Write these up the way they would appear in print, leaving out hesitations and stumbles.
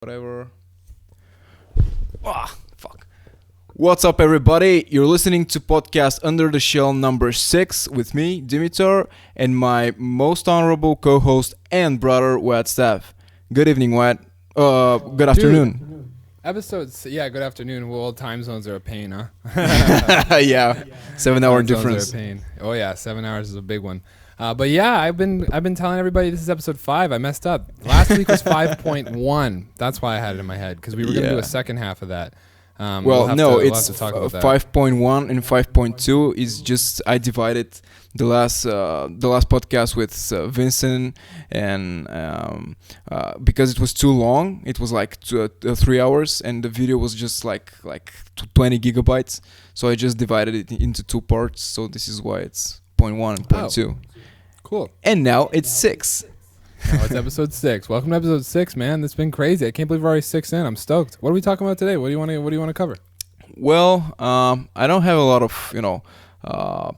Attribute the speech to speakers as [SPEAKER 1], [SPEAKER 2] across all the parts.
[SPEAKER 1] whatever. Fuck. What's up, everybody? You're listening to podcast Under the Shell number 6 with me, Dimitar, and my most honorable co-host and brother, Wyatt Stav. Good evening, Wyatt. Good afternoon.
[SPEAKER 2] Episodes, good afternoon. Well, time zones are a pain, huh?
[SPEAKER 1] Yeah, 7-hour
[SPEAKER 2] Time zones
[SPEAKER 1] difference.
[SPEAKER 2] are a pain. Oh yeah, 7 hours is a big one. But yeah, I've been telling everybody this is episode 5. I messed up. Last week was 5.1. That's why I had it in my head, because we were gonna do a second half of that.
[SPEAKER 1] We'll
[SPEAKER 2] have to talk about that.
[SPEAKER 1] 5.1 and 5.2 is just I divided the last podcast with Vincent, and because it was too long, it was like 3 hours, and the video was just like 20 gigabytes. So I just divided it into 2 parts. So this is why it's 0.1 and 0.2.
[SPEAKER 2] Cool.
[SPEAKER 1] And now it's 6.
[SPEAKER 2] Now it's episode 6. Welcome to episode 6, man. That's been crazy. I can't believe we're already 6 in. I'm stoked. What are we talking about today? What do you want to cover?
[SPEAKER 1] Well, I don't have a lot of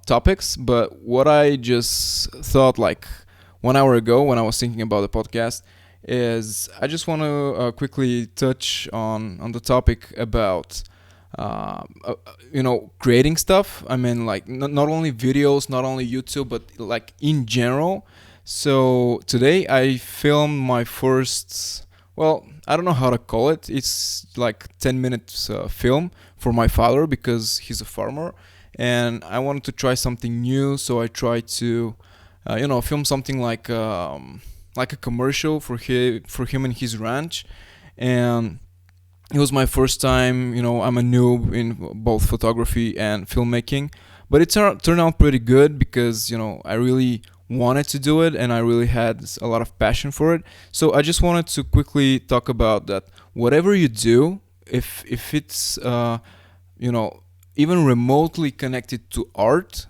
[SPEAKER 1] topics, but what I just thought like 1 hour ago when I was thinking about the podcast is I just want to quickly touch on the topic about creating stuff. I mean, like not only videos, not only YouTube, but like in general. So today I filmed my first, I don't know how to call it. It's like 10 minutes film for my father because he's a farmer, and I wanted to try something new. So I tried to, film something like a commercial for him and his ranch, and it was my first time. I'm a noob in both photography and filmmaking, but it turned out pretty good because I really wanted to do it and I really had a lot of passion for it. So I just wanted to quickly talk about that. Whatever you do, if it's even remotely connected to art,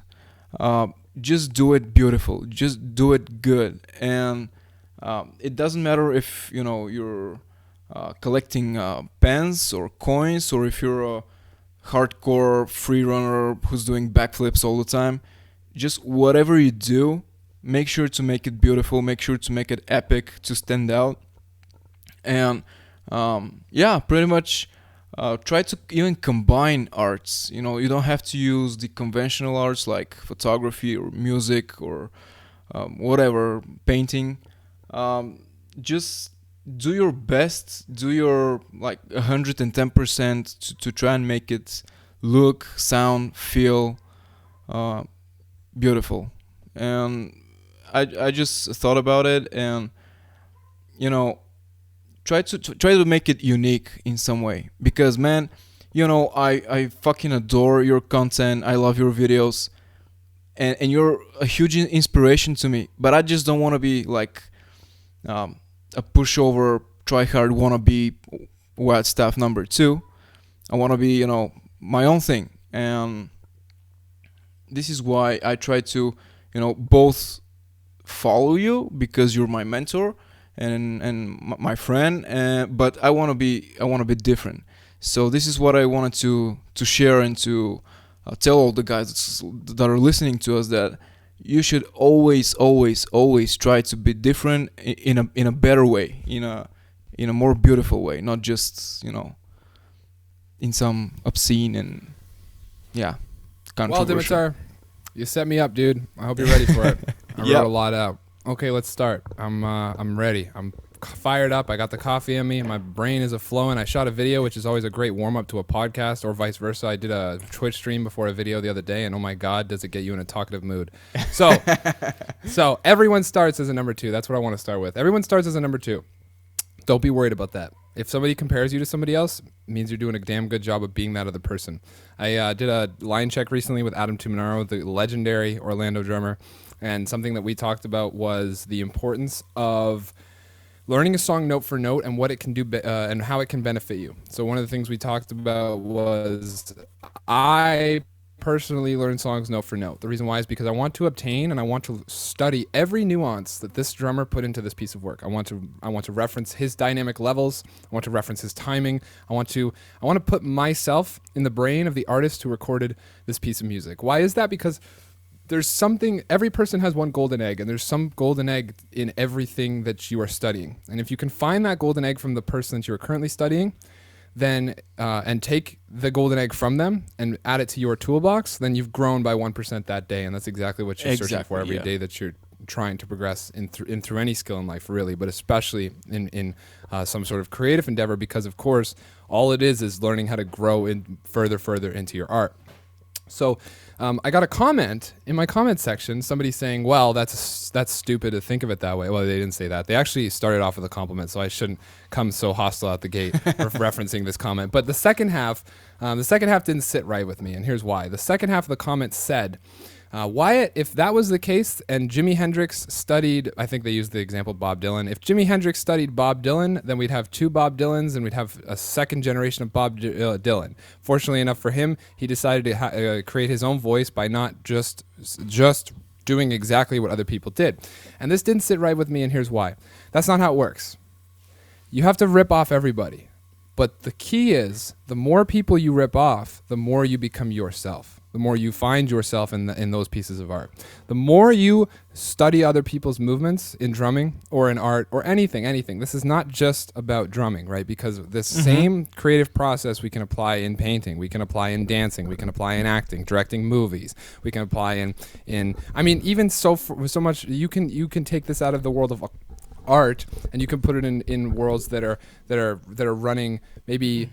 [SPEAKER 1] just do it beautiful, just do it good. And it doesn't matter if you're collecting pens or coins, or if you're a hardcore free runner who's doing backflips all the time. Just whatever you do, make sure to make it beautiful, make sure to make it epic, to stand out. And pretty much try to even combine arts. You don't have to use the conventional arts like photography or music or whatever, painting. Just do your best, do your 110% to try and make it look, sound, feel beautiful. And I just thought about it, and try to make it unique in some way, because man, I fucking adore your content. I love your videos, and you're a huge inspiration to me. But I just don't want to be like a pushover, try hard wannabe Wyatt Stav number 2. I want to be my own thing, and this is why I try to both follow you because you're my mentor and my friend, but I want to be different. So this is what I wanted to share and to tell all the guys that are listening to us, that you should always try to be different in a better way, in a more beautiful way, not just in some obscene and controversial.
[SPEAKER 2] Well, Dimitar, you set me up, dude. I hope you're ready for it. I wrote a lot out. Okay, let's start. I'm ready. I'm fired up. I got the coffee in me. My brain is a-flowing. I shot a video, which is always a great warm-up to a podcast, or vice versa. I did a Twitch stream before a video the other day, and oh my God, does it get you in a talkative mood. So everyone starts as a number 2. That's what I want to start with. Everyone starts as a number 2. Don't be worried about that. If somebody compares you to somebody else, it means you're doing a damn good job of being that other person. I did a line check recently with Adam Tuminaro, the legendary Orlando drummer, and something that we talked about was the importance of learning a song note for note and what it can do and how it can benefit you. So one of the things we talked about was I personally learn songs note for note. The reason why is because I want to obtain and I want to study every nuance that this drummer put into this piece of work. I want to reference his dynamic levels. I want to reference his timing. I want to put myself in the brain of the artist who recorded this piece of music. Why is that? Because there's something, every person has one golden egg, and there's some golden egg in everything that you are studying. And if you can find that golden egg from the person that you are currently studying, then and take the golden egg from them and add it to your toolbox, then you've grown by 1% that day. And that's exactly what you're searching for every day that you're trying to progress in through any skill in life, really, but especially in some sort of creative endeavor, because of course all it is learning how to grow in further into your art. So I got a comment in my comment section, somebody saying, well, that's stupid to think of it that way. Well, they didn't say that. They actually started off with a compliment, so I shouldn't come so hostile out the gate referencing this comment. But the second half didn't sit right with me, and here's why. The second half of the comment said, Wyatt, if that was the case and Jimi Hendrix studied, I think they used the example Bob Dylan. If Jimi Hendrix studied Bob Dylan, then we'd have two Bob Dylans and we'd have a second generation of Bob Dylan. Fortunately enough for him, he decided to create his own voice by not just doing exactly what other people did. And this didn't sit right with me, and here's why. That's not how it works. You have to rip off everybody. But the key is, the more people you rip off, the more you become yourself. The more you find yourself in those pieces of art. The more you study other people's movements in drumming or in art or anything. This is not just about drumming, right? Because this same creative process we can apply in painting, we can apply in dancing, we can apply in acting, directing movies, we can apply in I mean, even so much you can take this out of the world of art and you can put it in worlds that are running maybe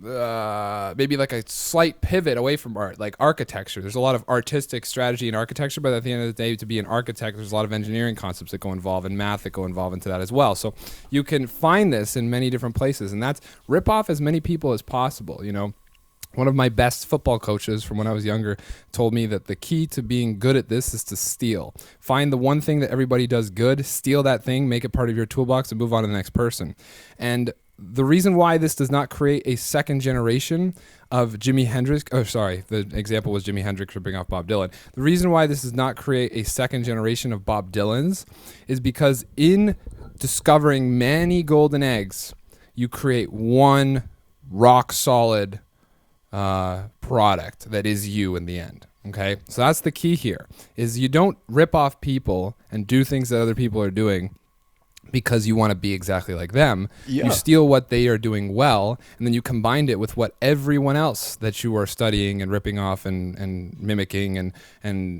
[SPEAKER 2] like a slight pivot away from art, like architecture. There's a lot of artistic strategy in architecture, but at the end of the day, to be an architect, there's a lot of engineering concepts that go involved and math that go involved into that as well. So you can find this in many different places, and that's rip off as many people as possible, you know. One of my best football coaches from when I was younger told me that the key to being good at this is to steal. Find the one thing that everybody does good, steal that thing, make it part of your toolbox, and move on to the next person. And the reason why this does not create a second generation of Jimi Hendrix, the example was Jimi Hendrix ripping off Bob Dylan. The reason why this does not create a second generation of Bob Dylans is because in discovering many golden eggs, you create one rock solid product that is you in the end. Okay, so that's the key here, is you don't rip off people and do things that other people are doing because you want to be exactly like them. You steal what they are doing well, and then you combine it with what everyone else that you are studying and ripping off and mimicking and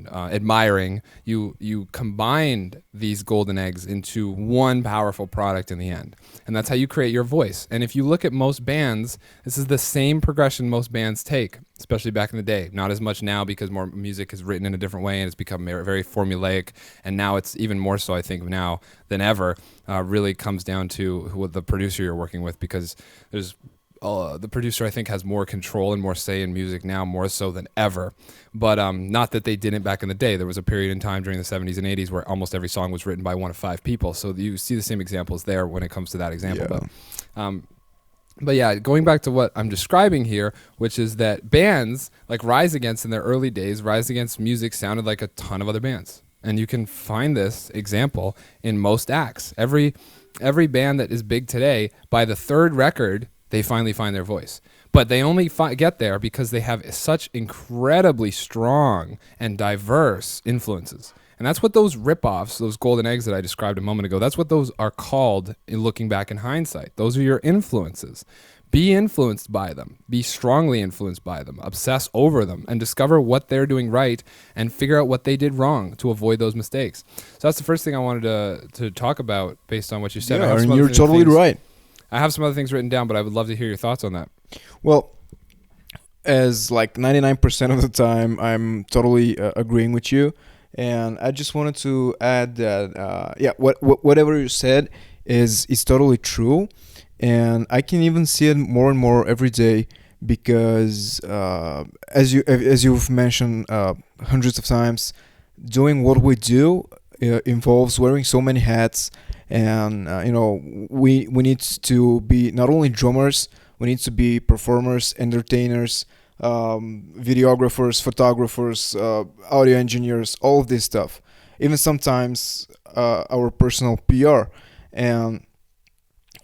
[SPEAKER 2] admiring. You combined these golden eggs into one powerful product in the end. And that's how you create your voice. And if you look at most bands, this is the same progression most bands take, especially back in the day. Not as much now because more music is written in a different way and it's become very formulaic. And now it's even more so, I think, now than ever. Really comes down to what the producer you're working with, because there's the producer, I think, has more control and more say in music now, more so than ever. But not that they didn't back in the day. There was a period in time during the 70s and 80s where almost every song was written by one of five people. So you see the same examples there when it comes to that example. Yeah. But yeah, going back to what I'm describing here, which is that bands like Rise Against in their early days, Rise Against music sounded like a ton of other bands. And you can find this example in most acts. Every band that is big today, by the third record, they finally find their voice. But they only get there because they have such incredibly strong and diverse influences. And that's what those rip-offs, those golden eggs that I described a moment ago, that's what those are called in looking back in hindsight. Those are your influences. Be influenced by them. Be strongly influenced by them. Obsess over them and discover what they're doing right and figure out what they did wrong to avoid those mistakes. So that's the first thing I wanted to talk about based on what you said.
[SPEAKER 1] Yeah, and you're totally right.
[SPEAKER 2] I have some other things written down, but I would love to hear your thoughts on that.
[SPEAKER 1] Well, as like 99% of the time, I'm totally agreeing with you. And I just wanted to add that, whatever you said is totally true. And I can even see it more and more every day because, as you've mentioned hundreds of times, doing what we do involves wearing so many hats. And we need to be not only drummers, we need to be performers, entertainers, videographers, photographers, audio engineers, all of this stuff. Even sometimes our personal PR. And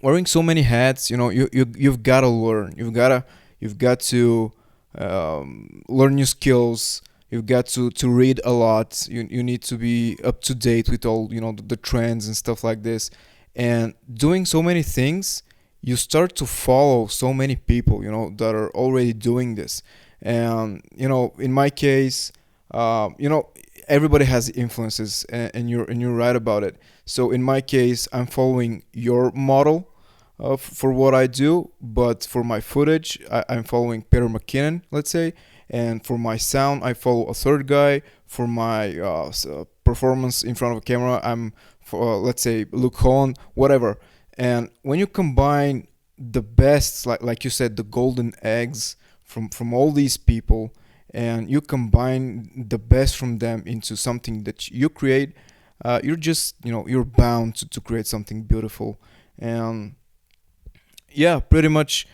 [SPEAKER 1] wearing so many hats, you've got to learn. You've got to learn new skills. you've got to read a lot. You need to be up to date with all, the trends and stuff like this. And doing so many things, you start to follow so many people, that are already doing this. And in my case, everybody has influences, and you're right about it. So in my case, I'm following your model for what I do, but for my footage, I'm following Peter McKinnon, let's say, and for my sound, I follow a third guy. For my performance in front of a camera, I'm for let's say Luke Holland, whatever. And when you combine the best, like you said, the golden eggs from all these people, and you combine the best from them into something that you create, you're just you're bound to create something beautiful. And yeah, pretty much,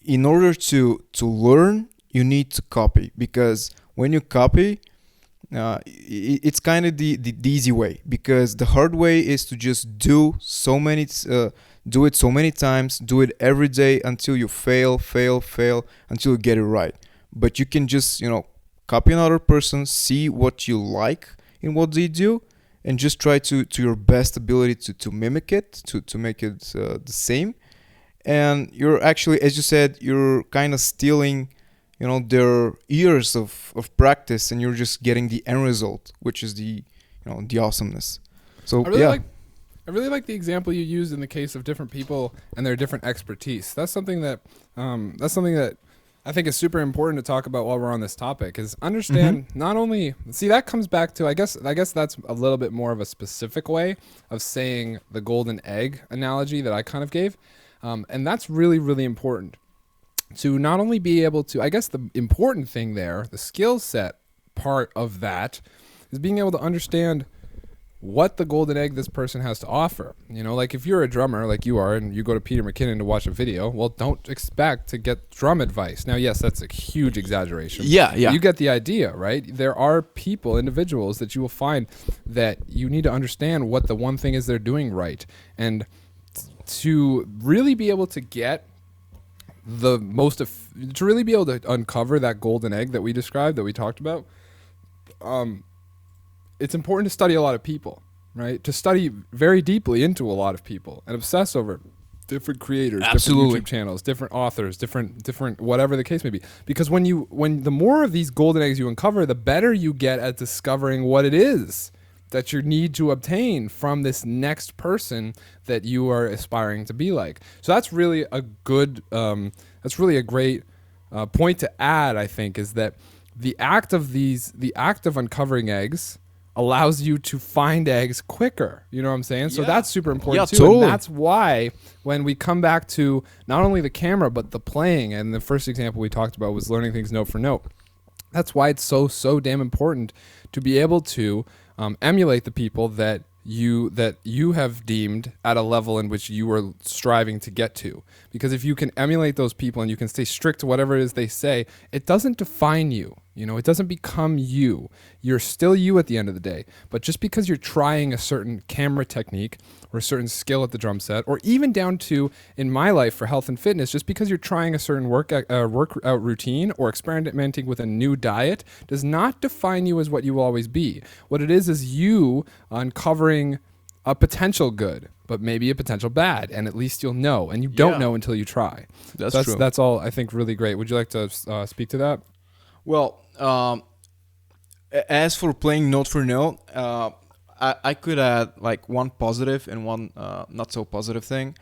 [SPEAKER 1] in order to learn, you need to copy, because when you copy, it's kind of the easy way, because the hard way is to just do it so many times, do it every day until you fail until you get it right. But you can just copy another person, see what you like in what they do, and just try to your best ability to mimic it, to make it the same. And you're actually, as you said, you're kind of stealing their years of practice, and you're just getting the end result, which is the awesomeness. So
[SPEAKER 2] I really like the example you used in the case of different people and their different expertise. That's something that I think is super important to talk about while we're on this topic, is understand not only, that comes back to, I guess that's a little bit more of a specific way of saying the golden egg analogy that I kind of gave. And that's really, really important to not only be able to, I guess the important thing there, the skill set part of that, is being able to understand what the golden egg this person has to offer. Like if you're a drummer like you are and you go to Peter McKinnon to watch a video, well, don't expect to get drum advice. Now, yes, that's a huge exaggeration.
[SPEAKER 1] Yeah.
[SPEAKER 2] You get the idea, right? There are individuals that you will find that you need to understand what the one thing is they're doing right. And to really be able to get to really be able to uncover that golden egg that we described, that we talked about, it's important to study a lot of people, right? To study very deeply into a lot of people and obsess over different creators,
[SPEAKER 1] Absolutely.
[SPEAKER 2] different YouTube channels, different authors, different whatever the case may be. Because when the more of these golden eggs you uncover, the better you get at discovering what it is that you need to obtain from this next person that you are aspiring to be like. So that's really a great point to add, I think, is that the act of uncovering eggs allows you to find eggs quicker. You know what I'm saying? So that's super important too.
[SPEAKER 1] Totally.
[SPEAKER 2] And that's why when we come back to not only the camera, but the playing, and the first example we talked about was learning things note for note. That's why it's so damn important to be able to emulate the people that you have deemed at a level in which you are striving to get to. Because if you can emulate those people and you can stay strict to whatever it is they say, it doesn't define you. It doesn't become you. You're still you at the end of the day. But just because you're trying a certain camera technique or a certain skill at the drum set, or even down to, in my life for health and fitness, just because you're trying a certain workout routine or experimenting with a new diet, does not define you as what you will always be. What it is you uncovering a potential good, but maybe a potential bad, and at least you'll know. And you don't know until you try.
[SPEAKER 1] That's true.
[SPEAKER 2] That's all, I think, really great. Would you like to speak to that?
[SPEAKER 1] Well, as for playing note for note, I could add like one positive and one not so positive thing.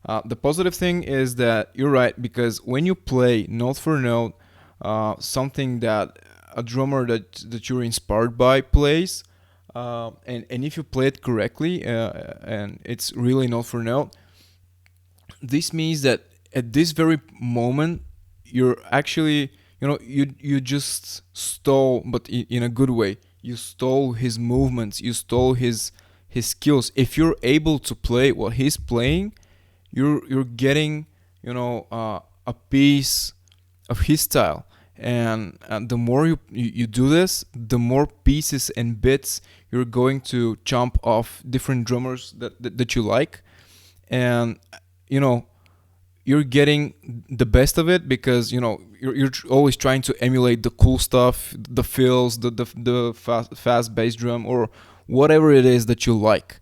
[SPEAKER 1] The positive thing is that you're right, because when you play note for note, something that a drummer that you're inspired by plays, and if you play it correctly, and it's really note for note, this means that at this very moment you're actually, you just stole, but in a good way. You stole his movements, you stole his skills. If you're able to play what he's playing, you're getting a piece of his style. And the more you do this, the more pieces and bits you're going to chomp off different drummers that you like. And you're getting the best of it because you're always trying to emulate the cool stuff, the fills, the fast bass drum or whatever it is that you like,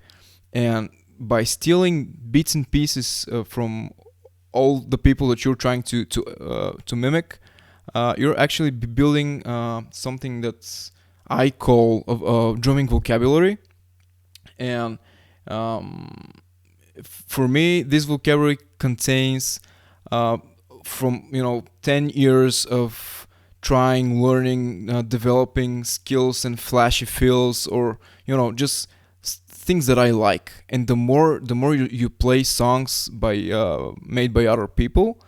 [SPEAKER 1] and by stealing bits and pieces from all the people that you're trying to mimic, you're actually building something that's I call a drumming vocabulary. And for me, this vocabulary contains from 10 years of trying, learning, developing skills and flashy feels, or just things that I like. And the more you play songs by made by other people,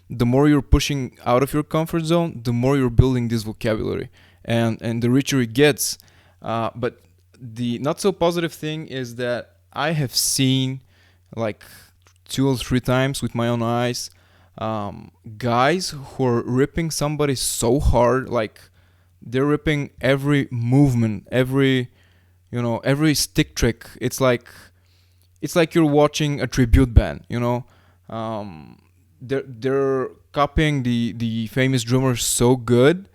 [SPEAKER 1] the more you're pushing out of your comfort zone, the more you're building this vocabulary, and the richer it gets. But the not so positive thing is that I have seen like 2 or 3 times with my own eyes guys who are ripping somebody so hard, like they're ripping every movement, every stick trick. It's like you're watching a tribute band. They're copying the famous drummers so good,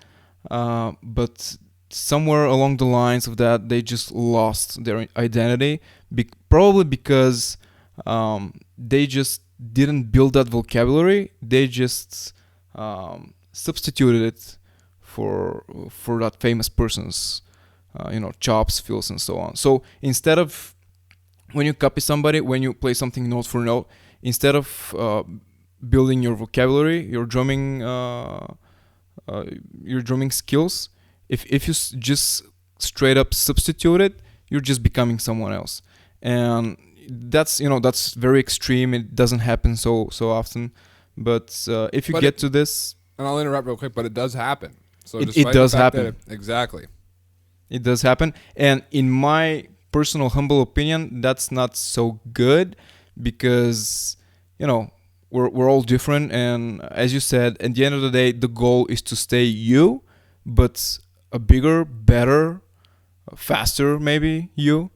[SPEAKER 1] but somewhere along the lines of that, they just lost their identity, probably because they just didn't build that vocabulary. They just substituted it for that famous person's chops, feels, and so on. So instead of, when you copy somebody, when you play something note for note, instead of building your vocabulary, your drumming skills, if you just straight up substitute it, you're just becoming someone else. And that's very extreme. It doesn't happen so often, but if you get to this,
[SPEAKER 2] and I'll interrupt real quick, but it does happen. So
[SPEAKER 1] it does happen.
[SPEAKER 2] Exactly.
[SPEAKER 1] It does happen. And in my personal humble opinion, that's not so good, because we're all different, and as you said, at the end of the day, the goal is to stay you, but a bigger, better, faster maybe you.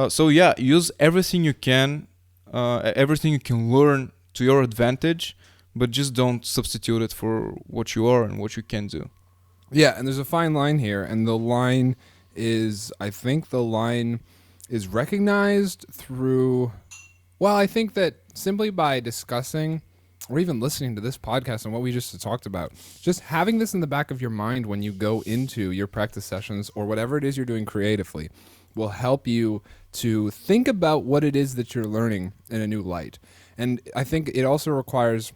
[SPEAKER 1] So yeah, use everything you can learn to your advantage, but just don't substitute it for what you are and what you can do.
[SPEAKER 2] Yeah, and there's a fine line here, and I think the line is recognized through, well, I think that simply by discussing or even listening to this podcast and what we just talked about, just having this in the back of your mind when you go into your practice sessions or whatever it is you're doing creatively will help you to think about what it is that you're learning in a new light. And I think it also requires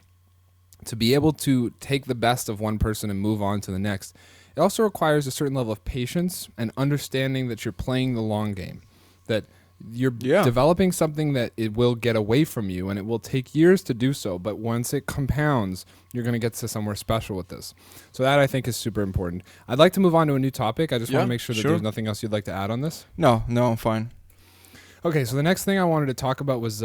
[SPEAKER 2] to be able to take the best of one person and move on to the next. It also requires a certain level of patience and understanding that you're playing the long game, that you're developing something that it will get away from you, and it will take years to do so, but once it compounds, you're going to get to somewhere special with this. So that, I think, is super important. I'd like to move on to a new topic. I just want to make sure that there's nothing else you'd like to add on this.
[SPEAKER 1] No, I'm fine.
[SPEAKER 2] Okay, so the next thing I wanted to talk about was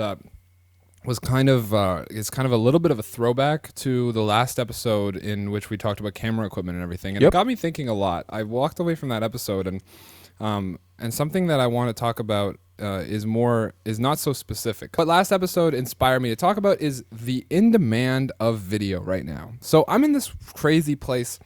[SPEAKER 2] kind of it's kind of a little bit of a throwback to the last episode in which we talked about camera equipment and everything, and it got me thinking a lot. I walked away from that episode, and something that I want to talk about is not so specific. But last episode inspired me to talk about is the in-demand of video right now. So I'm in this crazy place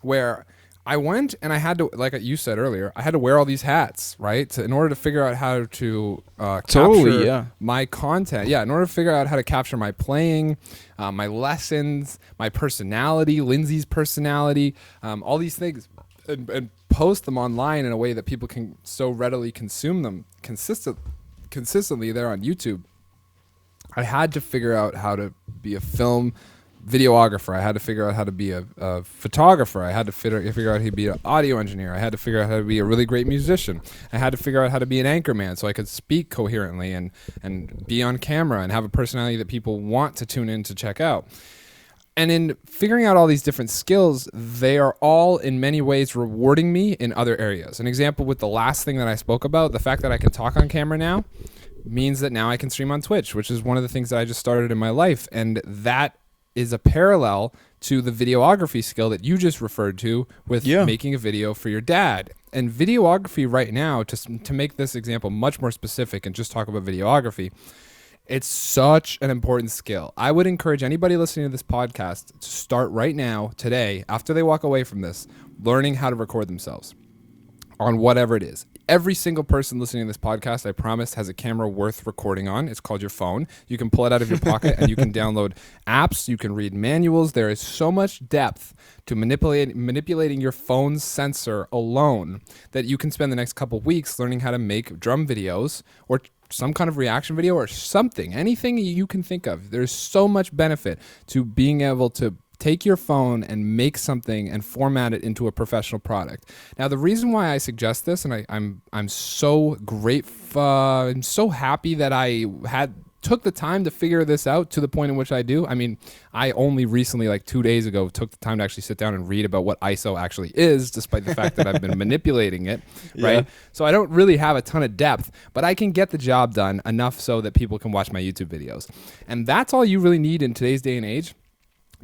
[SPEAKER 2] where I went and I had to, like you said earlier, I had to wear all these hats, right? In order to figure out how to capture my content. Yeah, in order to figure out how to capture my playing, my lessons, my personality, Lindsay's personality, all these things, and post them online in a way that people can so readily consume them consistently there on YouTube. I had to figure out how to be a film videographer. I had to figure out how to be a photographer. I had to figure out how to be an audio engineer. I had to figure out how to be a really great musician. I had to figure out how to be an anchorman so I could speak coherently and be on camera and have a personality that people want to tune in to check out. And in figuring out all these different skills, they are all in many ways rewarding me in other areas. An example with the last thing that I spoke about, the fact that I can talk on camera now means that now I can stream on Twitch, which is one of the things that I just started in my life. And that is a parallel to the videography skill that you just referred to with making a video for your dad. And videography right now, to make this example much more specific and just talk about videography, It's such an important skill. I would encourage anybody listening to this podcast to start right now, today, after they walk away from this, learning how to record themselves on whatever it is. Every single person listening to this podcast, I promise, has a camera worth recording on. It's called your phone. You can pull it out of your pocket and you can download apps. You can read manuals. There is so much depth to manipulating your phone's sensor alone that you can spend the next couple weeks learning how to make drum videos or some kind of reaction video or something, anything you can think of. There's so much benefit to being able to take your phone and make something and format it into a professional product. Now, the reason why I suggest this, and I'm so grateful, I'm so happy that I took the time to figure this out to the point in which I do. I mean, I only recently, like 2 days ago, took the time to actually sit down and read about what ISO actually is, despite the fact that I've been manipulating it, right?
[SPEAKER 1] Yeah.
[SPEAKER 2] So I don't really have a ton of depth, but I can get the job done enough so that people can watch my YouTube videos. And that's all you really need in today's day and age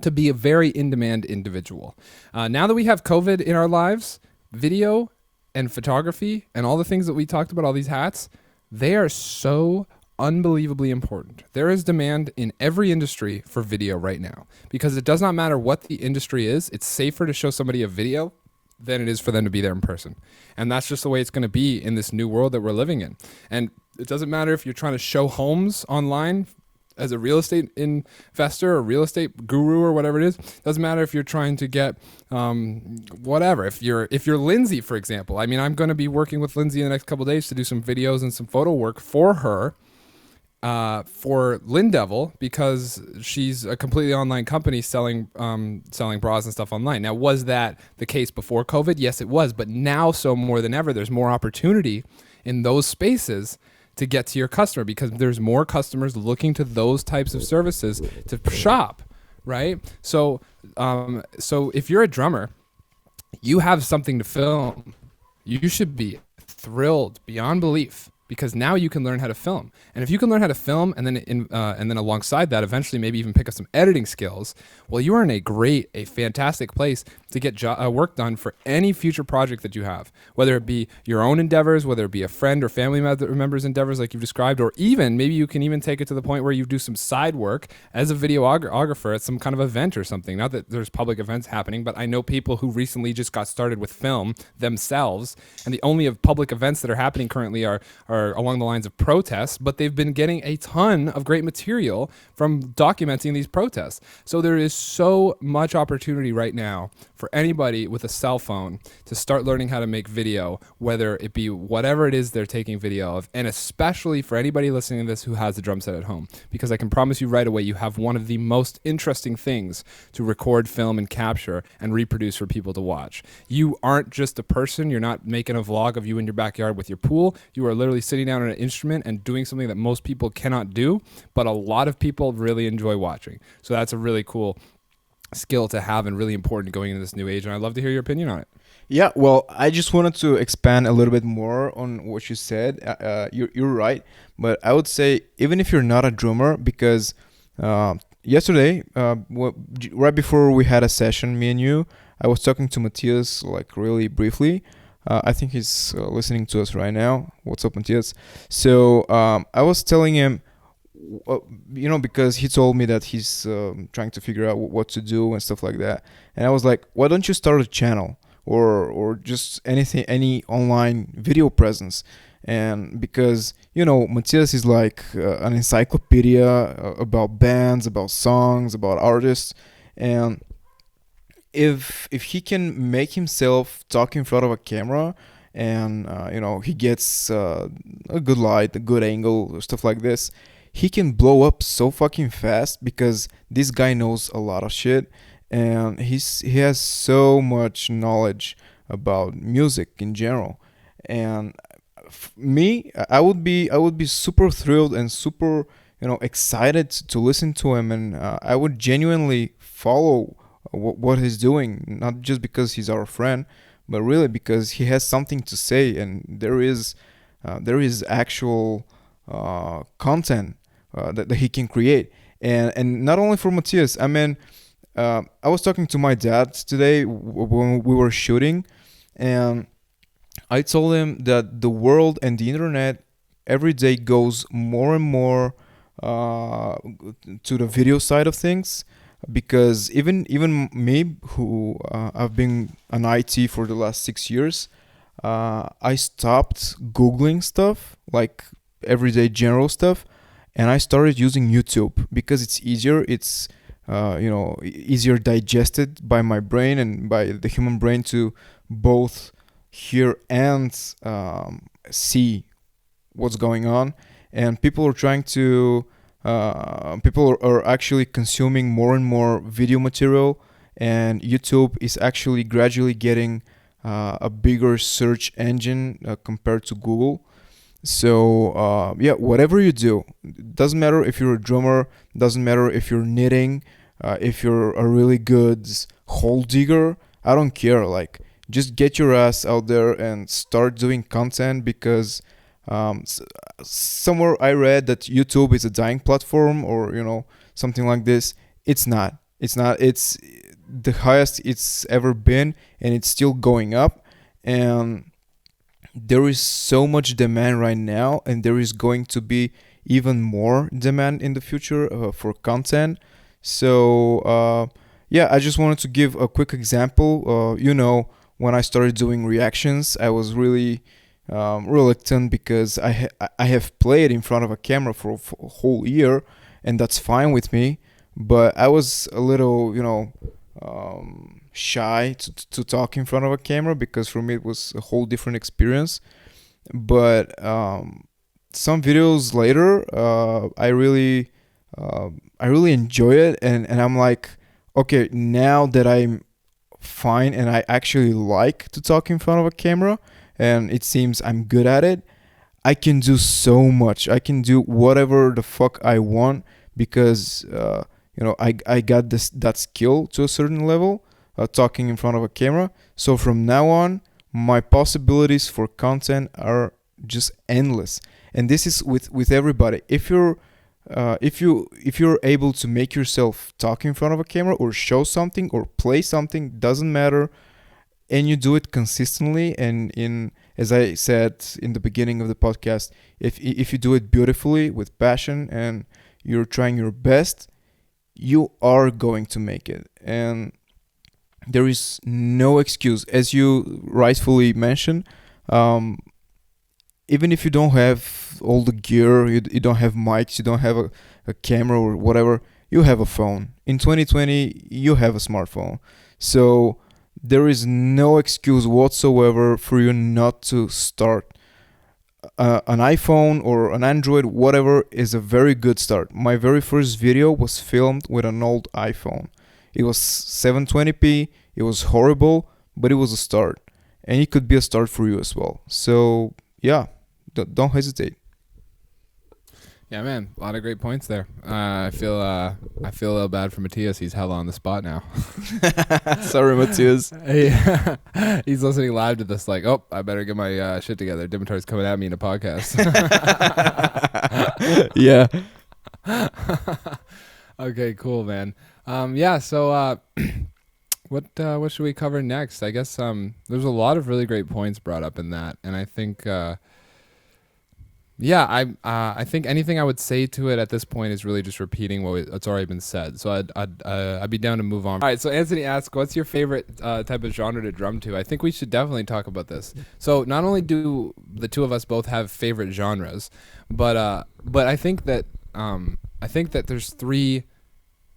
[SPEAKER 2] to be a very in-demand individual. Now that we have COVID in our lives, video and photography and all the things that we talked about, all these hats, they are so unbelievably important. There is demand in every industry for video right now because it does not matter what the industry is. It's safer to show somebody a video than it is for them to be there in person. And that's just the way it's going to be in this new world that we're living in. And it doesn't matter if you're trying to show homes online as a real estate investor or real estate guru or whatever it is. Doesn't matter if you're trying to get whatever. If you're Lindsay, for example. I mean, I'm going to be working with Lindsay in the next couple of days to do some videos and some photo work for her, for Lindevil, because she's a completely online company selling bras and stuff online. Now, was that the case before COVID? Yes, it was. But now, so more than ever, there's more opportunity in those spaces to get to your customer because there's more customers looking to those types of services to shop, right? So if you're a drummer, you have something to film. You should be thrilled beyond belief because now you can learn how to film. And if you can learn how to film and then alongside that, eventually maybe even pick up some editing skills, well, you are in a fantastic place to get work done for any future project that you have, whether it be your own endeavors, whether it be a friend or family member's endeavors like you've described, or even maybe you can even take it to the point where you do some side work as a videographer at some kind of event or something. Not that there's public events happening, but I know people who recently just got started with film themselves, and the only of public events that are happening currently are along the lines of protests, but they've been getting a ton of great material from documenting these protests. So there is so much opportunity right now for anybody with a cell phone to start learning how to make video, whether it be whatever it is they're taking video of, and especially for anybody listening to this who has a drum set at home, because I can promise you right away you have one of the most interesting things to record, film, and capture and reproduce for people to watch. You aren't just a person. You're not making a vlog of you in your backyard with your pool. You are literally sitting down on an instrument and doing something that most people cannot do, but a lot of people really enjoy watching. So that's a really cool skill to have and really important going into this new age. And I'd love to hear your opinion on it.
[SPEAKER 1] Yeah, well, I just wanted to expand a little bit more on what you said. You're right, but I would say even if you're not a drummer, because yesterday, right before we had a session, me and you, I was talking to Matthias like really briefly. I think he's listening to us right now. What's up, Matthias? So I was telling him, because he told me that he's trying to figure out what to do and stuff like that. And I was like, why don't you start a channel or just any online video presence? And because, Matthias is like an encyclopedia about bands, about songs, about artists. And if he can make himself talk in front of a camera and, he gets a good light, a good angle, stuff like this, he can blow up so fucking fast because this guy knows a lot of shit and he has so much knowledge about music in general. And me, I would be super thrilled and super excited to listen to him, and I would genuinely follow what he's doing, not just because he's our friend, but really because he has something to say, and there is actual content that he can create, and not only for Matthias. I mean, I was talking to my dad today when we were shooting, and I told him that the world and the internet every day goes more and more to the video side of things, because even me, who I've been an IT for the last 6 years, I stopped googling stuff like everyday general stuff, and I started using YouTube because it's easier. It's easier digested by my brain and by the human brain to both hear and see what's going on. And people are trying to people are actually consuming more and more video material, and YouTube is actually gradually getting a bigger search engine compared to Google. So whatever you do, doesn't matter if you're a drummer, doesn't matter if you're knitting, if you're a really good hole digger, I don't care. Like, just get your ass out there and start doing content, because somewhere I read that YouTube is a dying platform, or something like this. It's not. It's the highest it's ever been, and it's still going up. And there is so much demand right now, and there is going to be even more demand in the future for content. So I just wanted to give a quick example. When I started doing reactions, I was really reluctant, because I have played in front of a camera for a whole year, and that's fine with me. But I was a little, shy to talk in front of a camera, because for me it was a whole different experience. But some videos later, I really enjoy it, and I'm like, okay, now that I'm fine and I actually like to talk in front of a camera, and it seems I'm good at it, I can do so much. I can do whatever the fuck I want, because I got that skill to a certain level, talking in front of a camera. So from now on, my possibilities for content are just endless. And this is with everybody. If you're able to make yourself talk in front of a camera, or show something, or play something, doesn't matter, and you do it consistently, and as I said in the beginning of the podcast, if you do it beautifully with passion, and you're trying your best, you are going to make it. And there is no excuse, as you rightfully mentioned. Even if you don't have all the gear, you don't have mics, you don't have a camera or whatever, you have a phone. In 2020, you have a smartphone. So there is no excuse whatsoever for you not to start. An iPhone or an Android, whatever, is a very good start. My very first video was filmed with an old iPhone. It was 720p. It was horrible, but it was a start. And it could be a start for you as well. So, yeah, don't hesitate.
[SPEAKER 2] Yeah, man, a lot of great points there. I feel a little bad for Matthias. He's hella on the spot now.
[SPEAKER 1] Sorry, Matthias.
[SPEAKER 2] He's listening live to this, like, oh, I better get my shit together. Dimitar's coming at me in a podcast.
[SPEAKER 1] Yeah.
[SPEAKER 2] Okay, cool, man. So what should we cover next? I guess there's a lot of really great points brought up in that, and I think I think anything I would say to it at this point is really just repeating what's already been said. So I'd be down to move on. All right. So Anthony asked, "What's your favorite type of genre to drum to?" I think we should definitely talk about this. So not only do the two of us both have favorite genres, but I think that there's three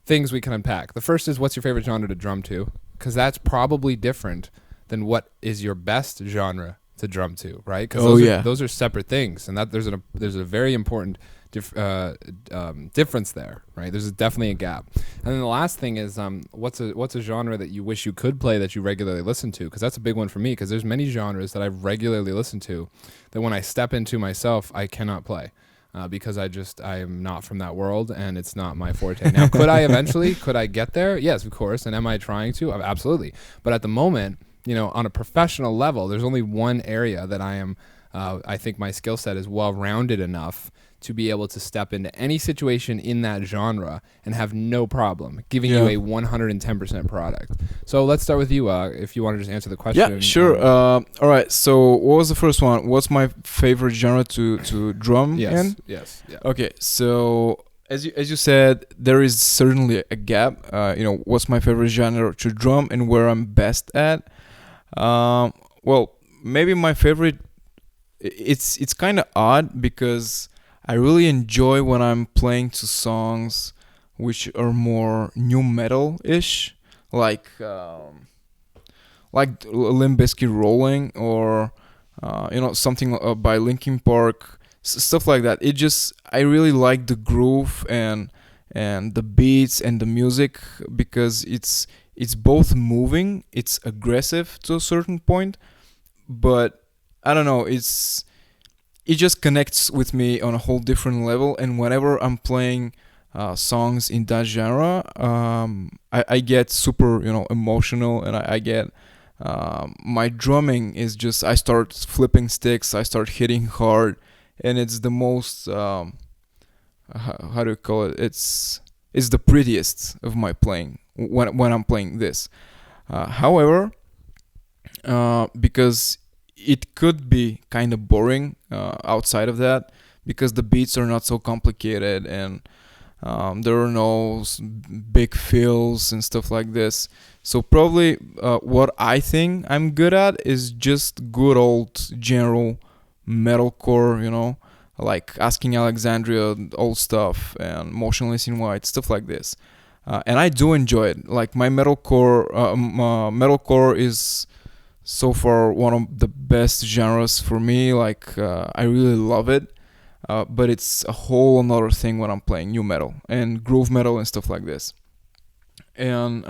[SPEAKER 2] things we can unpack. The first is, what's your favorite genre to drum to? Because that's probably different than what is your best genre to drum to, right? Because those are separate things, and that there's a very important difference there, right? There's definitely a gap. And then the last thing is, what's a genre that you wish you could play that you regularly listen to? Because that's a big one for me. Because there's many genres that I regularly listen to that when I step into myself, I cannot play. Because I am not from that world, and it's not my forte. Now, could I get there? Yes, of course. And am I trying to? Absolutely. But at the moment, on a professional level, there's only one area that I think my skill set is well-rounded enough to be able to step into any situation in that genre and have no problem giving you a 110% product. So let's start with you, if you want to just answer the question.
[SPEAKER 1] Yeah, sure. All right, so what was the first one? What's my favorite genre to drum in?
[SPEAKER 2] Yes. Yeah.
[SPEAKER 1] Okay, so as you said, there is certainly a gap. What's my favorite genre to drum and where I'm best at? Well, maybe my favorite. It's kind of odd because I really enjoy when I'm playing to songs which are more new metal ish, like Limp Bizkit Rolling, or something by Linkin Park, stuff like that. I really like the groove and the beats and the music because it's both moving, it's aggressive to a certain point, but I don't know, it just connects with me on a whole different level. And whenever I'm playing songs in that genre, I get super emotional, and I get my drumming is just, I start flipping sticks, I start hitting hard, and it's the most how do you call it? It's the prettiest of my playing when I'm playing this. However, because it could be kind of boring outside of that, because the beats are not so complicated, and there are no big fills and stuff like this. So probably what I think I'm good at is just good old general metalcore, like Asking Alexandria, old stuff, and Motionless in White, stuff like this. And I do enjoy it. Like my metalcore is so far one of the best genres for me. Like I really love it. But it's a whole another thing when I'm playing new metal and groove metal and stuff like this. And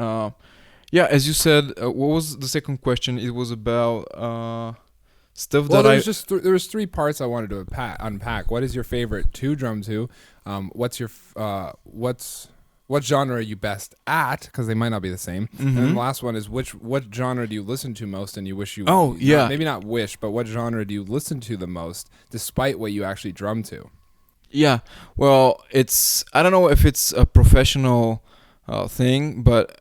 [SPEAKER 1] yeah, as you said, what was the second question? It was about stuff
[SPEAKER 2] Well,
[SPEAKER 1] that
[SPEAKER 2] there
[SPEAKER 1] I.
[SPEAKER 2] was just there was three parts I wanted to unpack. What is your favorite to drum to? What genre are you best at? Because they might not be the same. And then the last one is what genre do you listen to most, and you wish you?
[SPEAKER 1] Oh, yeah.
[SPEAKER 2] Maybe not wish, but what genre do you listen to the most, despite what you actually drum to?
[SPEAKER 1] Yeah, well, I don't know if it's a professional thing, but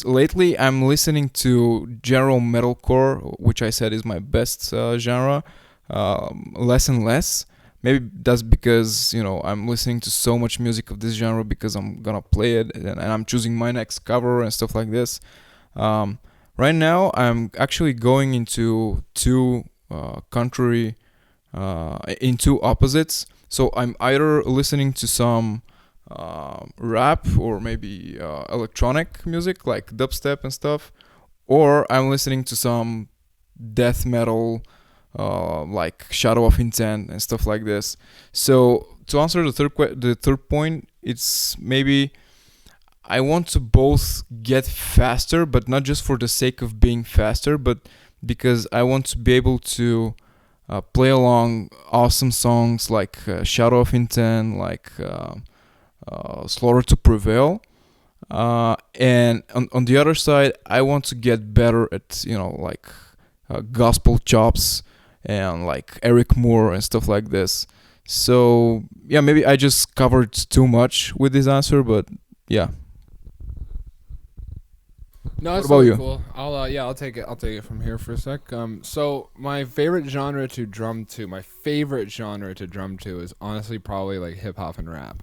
[SPEAKER 1] lately I'm listening to general metalcore, which I said is my best genre, less and less. Maybe that's because I'm listening to so much music of this genre because I'm gonna play it, and I'm choosing my next cover and stuff like this. Right now, I'm actually going into two in two opposites. So I'm either listening to some rap or maybe electronic music like dubstep and stuff, or I'm listening to some death metal like Shadow of Intent and stuff like this. So to answer the third point, it's maybe I want to both get faster, but not just for the sake of being faster, but because I want to be able to play along awesome songs like Shadow of Intent, like Slaughter to Prevail. And on the other side, I want to get better at like gospel chops and like Eric Moore and stuff like this. So yeah, maybe I just covered too much with this answer, but yeah.
[SPEAKER 2] No, that's
[SPEAKER 1] What about
[SPEAKER 2] really
[SPEAKER 1] you?
[SPEAKER 2] cool. I'll take it. I'll take it from here for a sec. So my favorite genre to drum to, is honestly probably like hip hop and rap.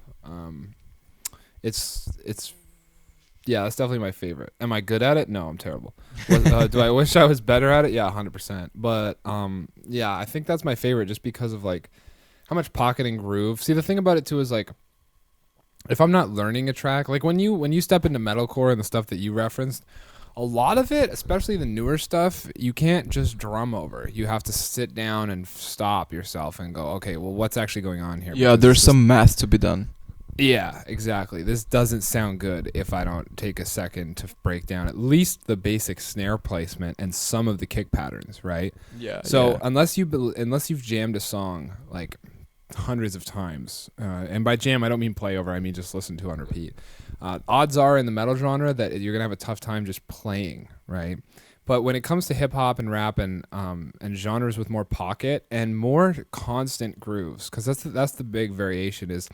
[SPEAKER 2] It's yeah, that's definitely my favorite. Am I good at it? No, I'm terrible. Do I wish I was better at it? Yeah, 100%. But yeah, I think that's my favorite just because of like how much pocket and groove. See, the thing about it too is like if I'm not learning a track, like when you step into metalcore and the stuff that you referenced, a lot of it, especially the newer stuff, you can't just drum over. You have to sit down and stop yourself and go, okay, well, what's actually going on here?
[SPEAKER 1] Yeah,
[SPEAKER 2] Because
[SPEAKER 1] there's some math to be done.
[SPEAKER 2] yeah, exactly. This doesn't sound good if I don't take a second to break down at least the basic snare placement and some of the kick patterns, right?
[SPEAKER 1] Yeah.
[SPEAKER 2] So
[SPEAKER 1] yeah.
[SPEAKER 2] unless you've jammed a song like hundreds of times, and by jam I don't mean play over, I mean just listen to on repeat. Odds are in the metal genre that you're gonna have a tough time just playing, right? But when it comes to hip hop and rap and genres with more pocket and more constant grooves, because that's the big variation is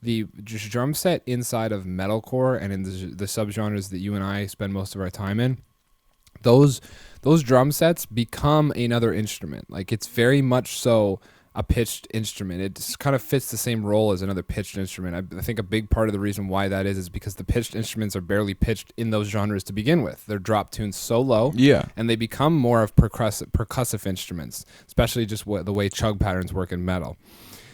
[SPEAKER 2] the just drum set inside of metalcore and in the subgenres that you and I spend most of our time in. Those drum sets become another instrument. Like it's very much so a pitched instrument. It just kind of fits the same role as another pitched instrument. I think a big part of the reason why that is because the pitched instruments are barely pitched in those genres to begin with. They're drop tuned so low, and they become more of percussive instruments, especially just the way chug patterns work in metal.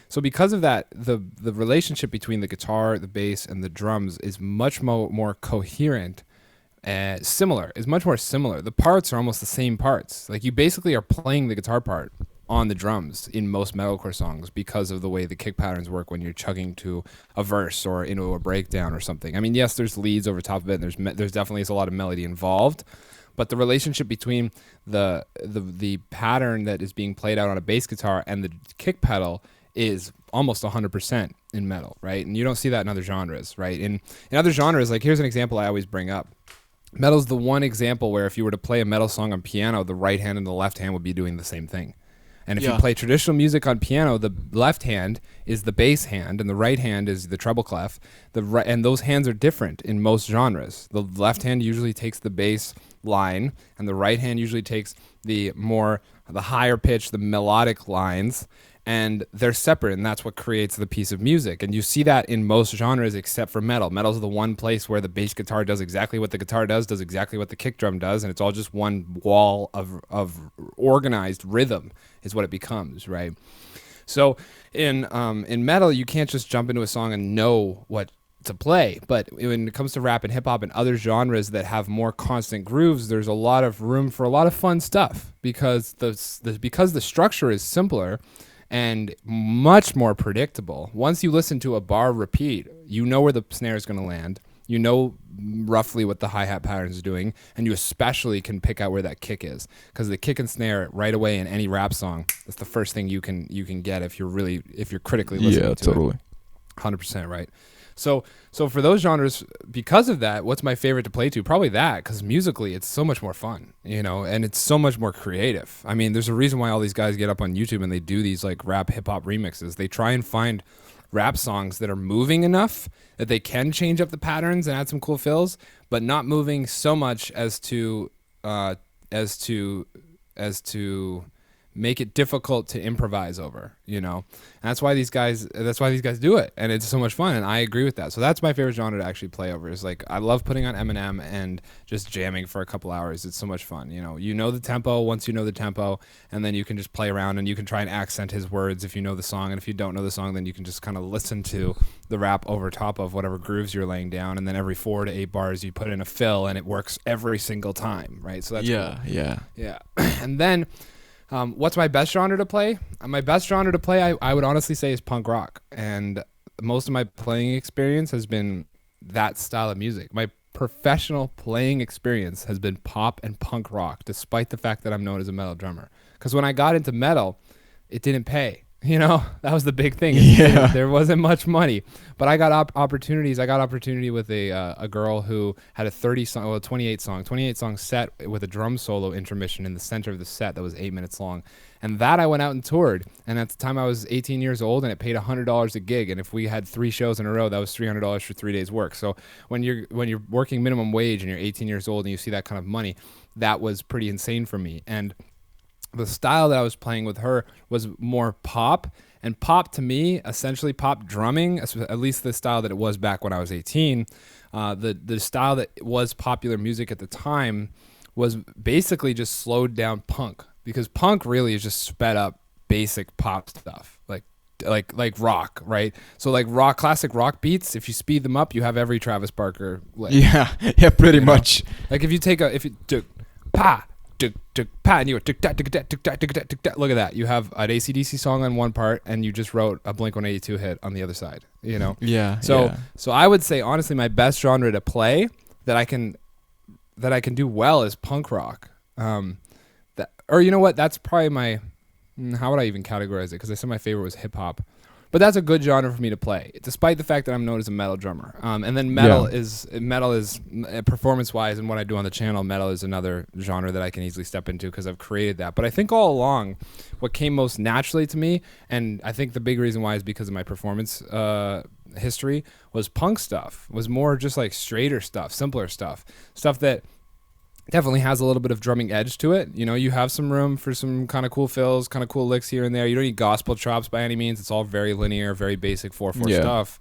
[SPEAKER 2] So because of that, the relationship between the guitar, the bass, and the drums is much more coherent. Is much more similar. The parts are almost the same parts. Like you basically are playing the guitar part on the drums in most metalcore songs because of the way the kick patterns work when you're chugging to a verse or into a breakdown or something. I mean, yes, there's leads over top of it, and there's definitely a lot of melody involved, but the relationship between the pattern that is being played out on a bass guitar and the kick pedal is almost 100% in metal, right? And you don't see that in other genres, right? In other genres, like here's an example I always bring up. Metal's the one example where if you were to play a metal song on piano, the right hand and the left hand would be doing the same thing. And if you play traditional music on piano, the left hand is the bass hand and the right hand is the treble clef. And those hands are different in most genres. The left hand usually takes the bass line and the right hand usually takes the higher pitch, the melodic lines. And they're separate, and that's what creates the piece of music. And you see that in most genres except for metal. Metal's the one place where the bass guitar does exactly what the guitar does exactly what the kick drum does, and it's all just one wall of organized rhythm is what it becomes, right? So in metal, you can't just jump into a song and know what to play. But when it comes to rap and hip hop and other genres that have more constant grooves, there's a lot of room for a lot of fun stuff because the structure is simpler and much more predictable. Once you listen to a bar repeat, you know where the snare is going to land. You know roughly what the hi-hat pattern is doing, and you especially can pick out where that kick is, because the kick and snare right away in any rap song, that's the first thing you can get if you're critically listening to it. 100% right. So for those genres, because of that, what's my favorite to play to? Probably that, because musically it's so much more fun, and it's so much more creative. I mean, there's a reason why all these guys get up on YouTube and they do these like rap hip hop remixes. They try and find rap songs that are moving enough that they can change up the patterns and add some cool fills, but not moving so much as to make it difficult to improvise over, And that's why these guys do it, and it's so much fun, and I agree with that. So that's my favorite genre to actually play over. Is like I love putting on Eminem and just jamming for a couple hours. It's so much fun, You know the tempo once you know the tempo, and then you can just play around and you can try and accent his words if you know the song, and if you don't know the song, then you can just kind of listen to the rap over top of whatever grooves you're laying down, and then every 4 to 8 bars you put in a fill, and it works every single time, right? So that's cool. Yeah. And then what's my best genre to play? My best genre to play, I would honestly say, is punk rock. And most of my playing experience has been that style of music. My professional playing experience has been pop and punk rock, despite the fact that I'm known as a metal drummer. Because when I got into metal, it didn't pay. That was the big thing. There wasn't much money, but I got opportunities. I got opportunity with a girl who had a 28 song set with a drum solo intermission in the center of the set that was 8 minutes long. And that I went out and toured. And at the time I was 18 years old, and it paid $100 a gig. And if we had 3 shows in a row, that was $300 for 3 days work. So when you're working minimum wage and you're 18 years old and you see that kind of money, that was pretty insane for me. And the style that I was playing with her was more pop, and pop to me, essentially pop drumming, at least the style that it was back when I was 18, the style that was popular music at the time was basically just slowed down punk, because punk really is just sped up basic pop stuff, like rock, right? So like classic rock beats, if you speed them up, you have every Travis Barker lick.
[SPEAKER 1] Yeah, pretty much.
[SPEAKER 2] Like if you and you look at that. You have an AC/DC song on one part, and you just wrote a Blink-182 hit on the other side. So I would say honestly, my best genre to play that I can do well is punk rock. That's probably my. How would I even categorize it? Because I said my favorite was hip hop. But that's a good genre for me to play, despite the fact that I'm known as a metal drummer. And then metal is performance-wise, and what I do on the channel, metal is another genre that I can easily step into because I've created that. But I think all along, what came most naturally to me, and I think the big reason why is because of my performance history, was punk stuff. Was more just like straighter stuff, simpler stuff that definitely has a little bit of drumming edge to it. You know, you have some room for some kind of cool fills, kind of cool licks here and there. You don't need gospel chops by any means. It's all very linear, very basic 4/4 stuff.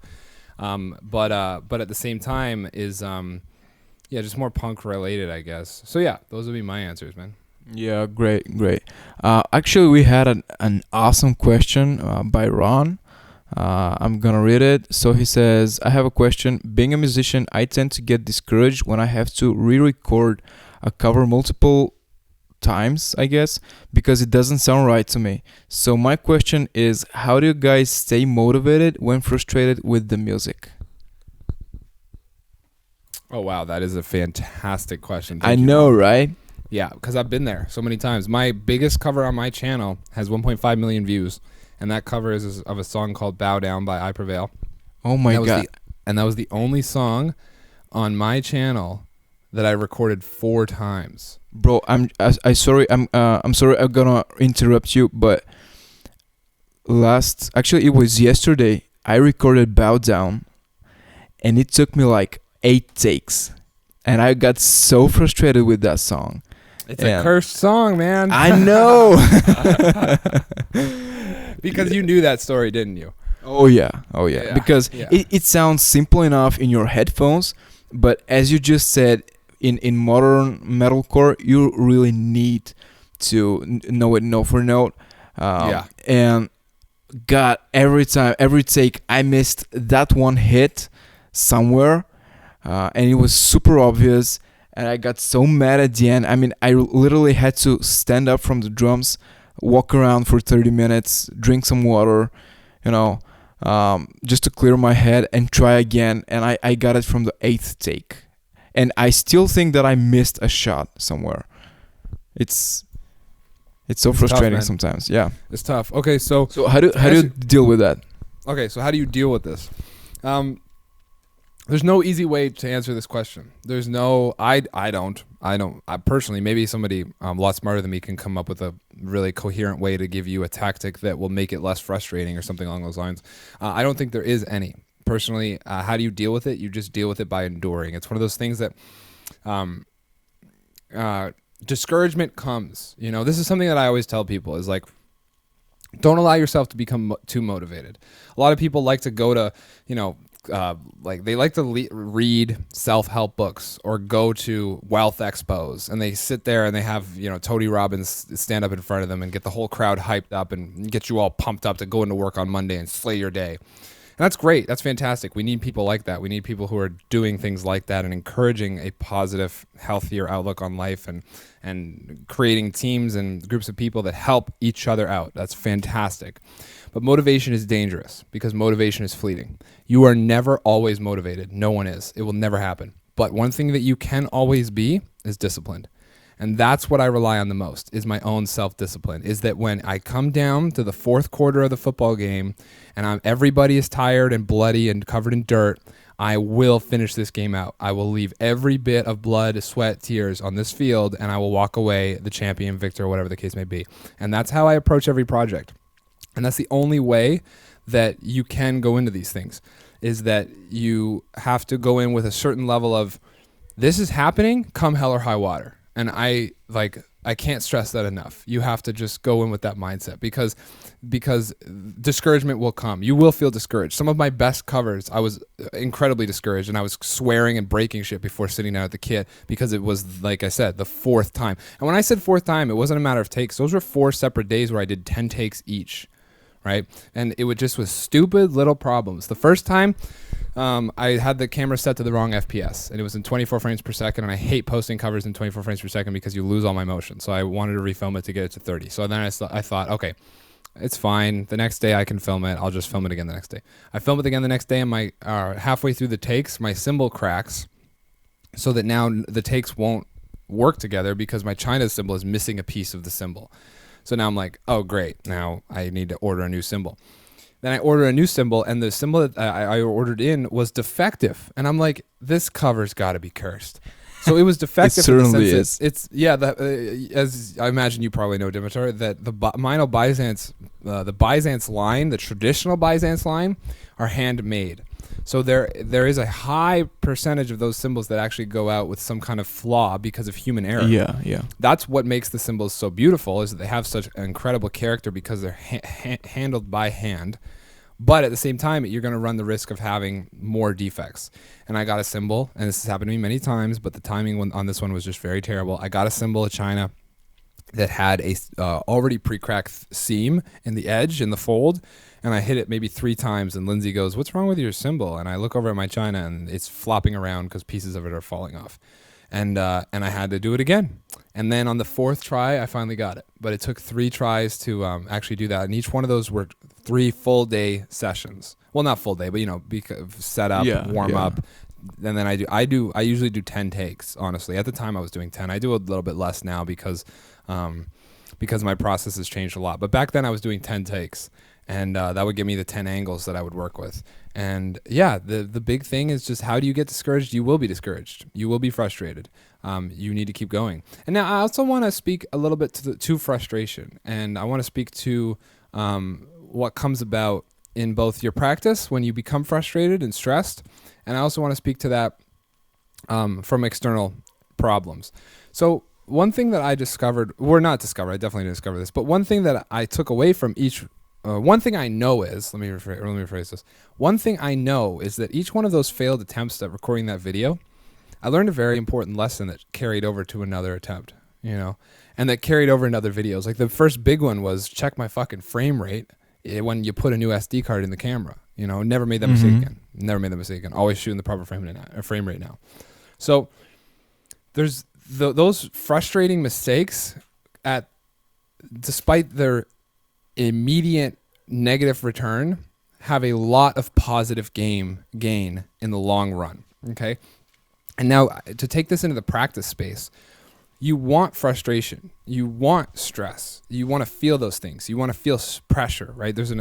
[SPEAKER 2] But at the same time is just more punk related, I guess. So yeah, those would be my answers, man.
[SPEAKER 1] Yeah, great. Actually, we had an awesome question by Ron. I'm gonna read it. So he says, I have a question. Being a musician, I tend to get discouraged when I have to re-record a cover multiple times, I guess, because it doesn't sound right to me. So my question is, how do you guys stay motivated when frustrated with the music?
[SPEAKER 2] Oh wow, that is a fantastic question.
[SPEAKER 1] I know, right?
[SPEAKER 2] Yeah, because I've been there so many times. My biggest cover on my channel has 1.5 million views, and that cover is of a song called "Bow Down" by I Prevail.
[SPEAKER 1] Oh my god!
[SPEAKER 2] And that was the only song on my channel that I recorded 4 times.
[SPEAKER 1] Bro, I'm sorry. I'm sorry. I'm gonna interrupt you, but it was yesterday. I recorded "Bow Down," and it took me like 8 takes, and I got so frustrated with that song.
[SPEAKER 2] It's a cursed song, man.
[SPEAKER 1] I know.
[SPEAKER 2] Because you knew that story, didn't you?
[SPEAKER 1] Oh yeah. Because it sounds simple enough in your headphones, but as you just said, in modern metalcore, you really need to know it note for note. And God, every take, I missed that one hit somewhere, and it was super obvious. And I got so mad at the end. I mean, I literally had to stand up from the drums, walk around for 30 minutes, drink some water, just to clear my head and try again. And I got it from the 8th take. And I still think that I missed a shot somewhere. It's so frustrating
[SPEAKER 2] tough,
[SPEAKER 1] sometimes. Yeah.
[SPEAKER 2] It's tough. Okay, so
[SPEAKER 1] how do you deal with that?
[SPEAKER 2] Okay, so how do you deal with this? There's no easy way to answer this question. There's no, I personally, maybe somebody a lot smarter than me can come up with a really coherent way to give you a tactic that will make it less frustrating or something along those lines. I don't think there is any. Personally, how do you deal with it? You just deal with it by enduring. It's one of those things that discouragement comes. This is something that I always tell people is like, don't allow yourself to become too motivated. A lot of people like to go to, they like to read self-help books or go to wealth expos, and they sit there and they have Tony Robbins stand up in front of them and get the whole crowd hyped up and get you all pumped up to go into work on Monday and slay your day. And that's great. That's fantastic. We need people like that. We need people who are doing things like that and encouraging a positive, healthier outlook on life and creating teams and groups of people that help each other out. That's fantastic. But motivation is dangerous because motivation is fleeting. You are never always motivated. No one is. It will never happen. But one thing that you can always be is disciplined. And that's what I rely on the most, is my own self-discipline, is that when I come down to the 4th quarter of the football game and everybody is tired and bloody and covered in dirt, I will finish this game out. I will leave every bit of blood, sweat, tears on this field, and I will walk away the champion, victor, whatever the case may be. And that's how I approach every project. And that's the only way that you can go into these things, is that you have to go in with a certain level of, this is happening, come hell or high water. And I can't stress that enough. You have to just go in with that mindset because discouragement will come. You will feel discouraged. Some of my best covers, I was incredibly discouraged, and I was swearing and breaking shit before sitting down at the kit because it was, like I said, the 4th time. And when I said 4th time, it wasn't a matter of takes. Those were 4 separate days where I did 10 takes each, right? And it was just with stupid little problems. The first time, I had the camera set to the wrong FPS, and it was in 24 frames per second, and I hate posting covers in 24 frames per second because you lose all my motion. So I wanted to refilm it to get it to 30. So then I thought, okay, it's fine. The next day I can film it. I'll just film it again the next day. I film it again the next day, and my halfway through the takes, my cymbal cracks, so that now the takes won't work together because my China cymbal is missing a piece of the cymbal. So now I'm like, oh, great. Now I need to order a new cymbal. Then I ordered a new cymbal, and the cymbal that I ordered in was defective. And I'm like, this cover's got to be cursed. So it was defective.
[SPEAKER 1] It certainly is.
[SPEAKER 2] As I imagine you probably know, Dimitar, that the Mino Byzance, the Byzance line, the traditional Byzance line, are handmade. So there is a high percentage of those cymbals that actually go out with some kind of flaw because of human error.
[SPEAKER 1] Yeah.
[SPEAKER 2] That's what makes the cymbals so beautiful, is that they have such incredible character because they're handled by hand. But at the same time, you're going to run the risk of having more defects. And I got a cymbal, and this has happened to me many times, but the timing on this one was just very terrible. I got a cymbal at China that had a already pre-cracked seam in the edge, in the fold, and I hit it maybe 3 times, and Lindsay goes, "What's wrong with your cymbal?" And I look over at my China, and it's flopping around because pieces of it are falling off. And I had to do it again. And then on the 4th try, I finally got it. But it took 3 tries to actually do that. And each one of those were 3 full day sessions. Well, not full day, but set up, warm up. And then I usually do 10 takes, honestly. At the time I was doing 10. I do a little bit less now because my process has changed a lot. But back then I was doing 10 takes. And that would give me the 10 angles that I would work with. And yeah, the big thing is just, how do you get discouraged? You will be discouraged. You will be frustrated. You need to keep going. And now I also want to speak a little bit to frustration. And I want to speak to what comes about in both your practice when you become frustrated and stressed. And I also want to speak to that from external problems. So one thing that I discovered, I definitely didn't discover this, but one thing that I took away from each one thing I know is, let me rephrase this. One thing I know is that each one of those failed attempts at recording that video, I learned a very important lesson that carried over to another attempt, and that carried over in other videos. Like the first big one was, check my fucking frame rate when you put a new SD card in the camera. Never made that mistake again. Never made that mistake again. Always shooting the proper frame rate now. So there's those frustrating mistakes despite their immediate negative return, have a lot of positive gain in the long run. Okay. And now to take this into the practice space, you want frustration, you want stress, you want to feel those things, you want to feel pressure, right? There's a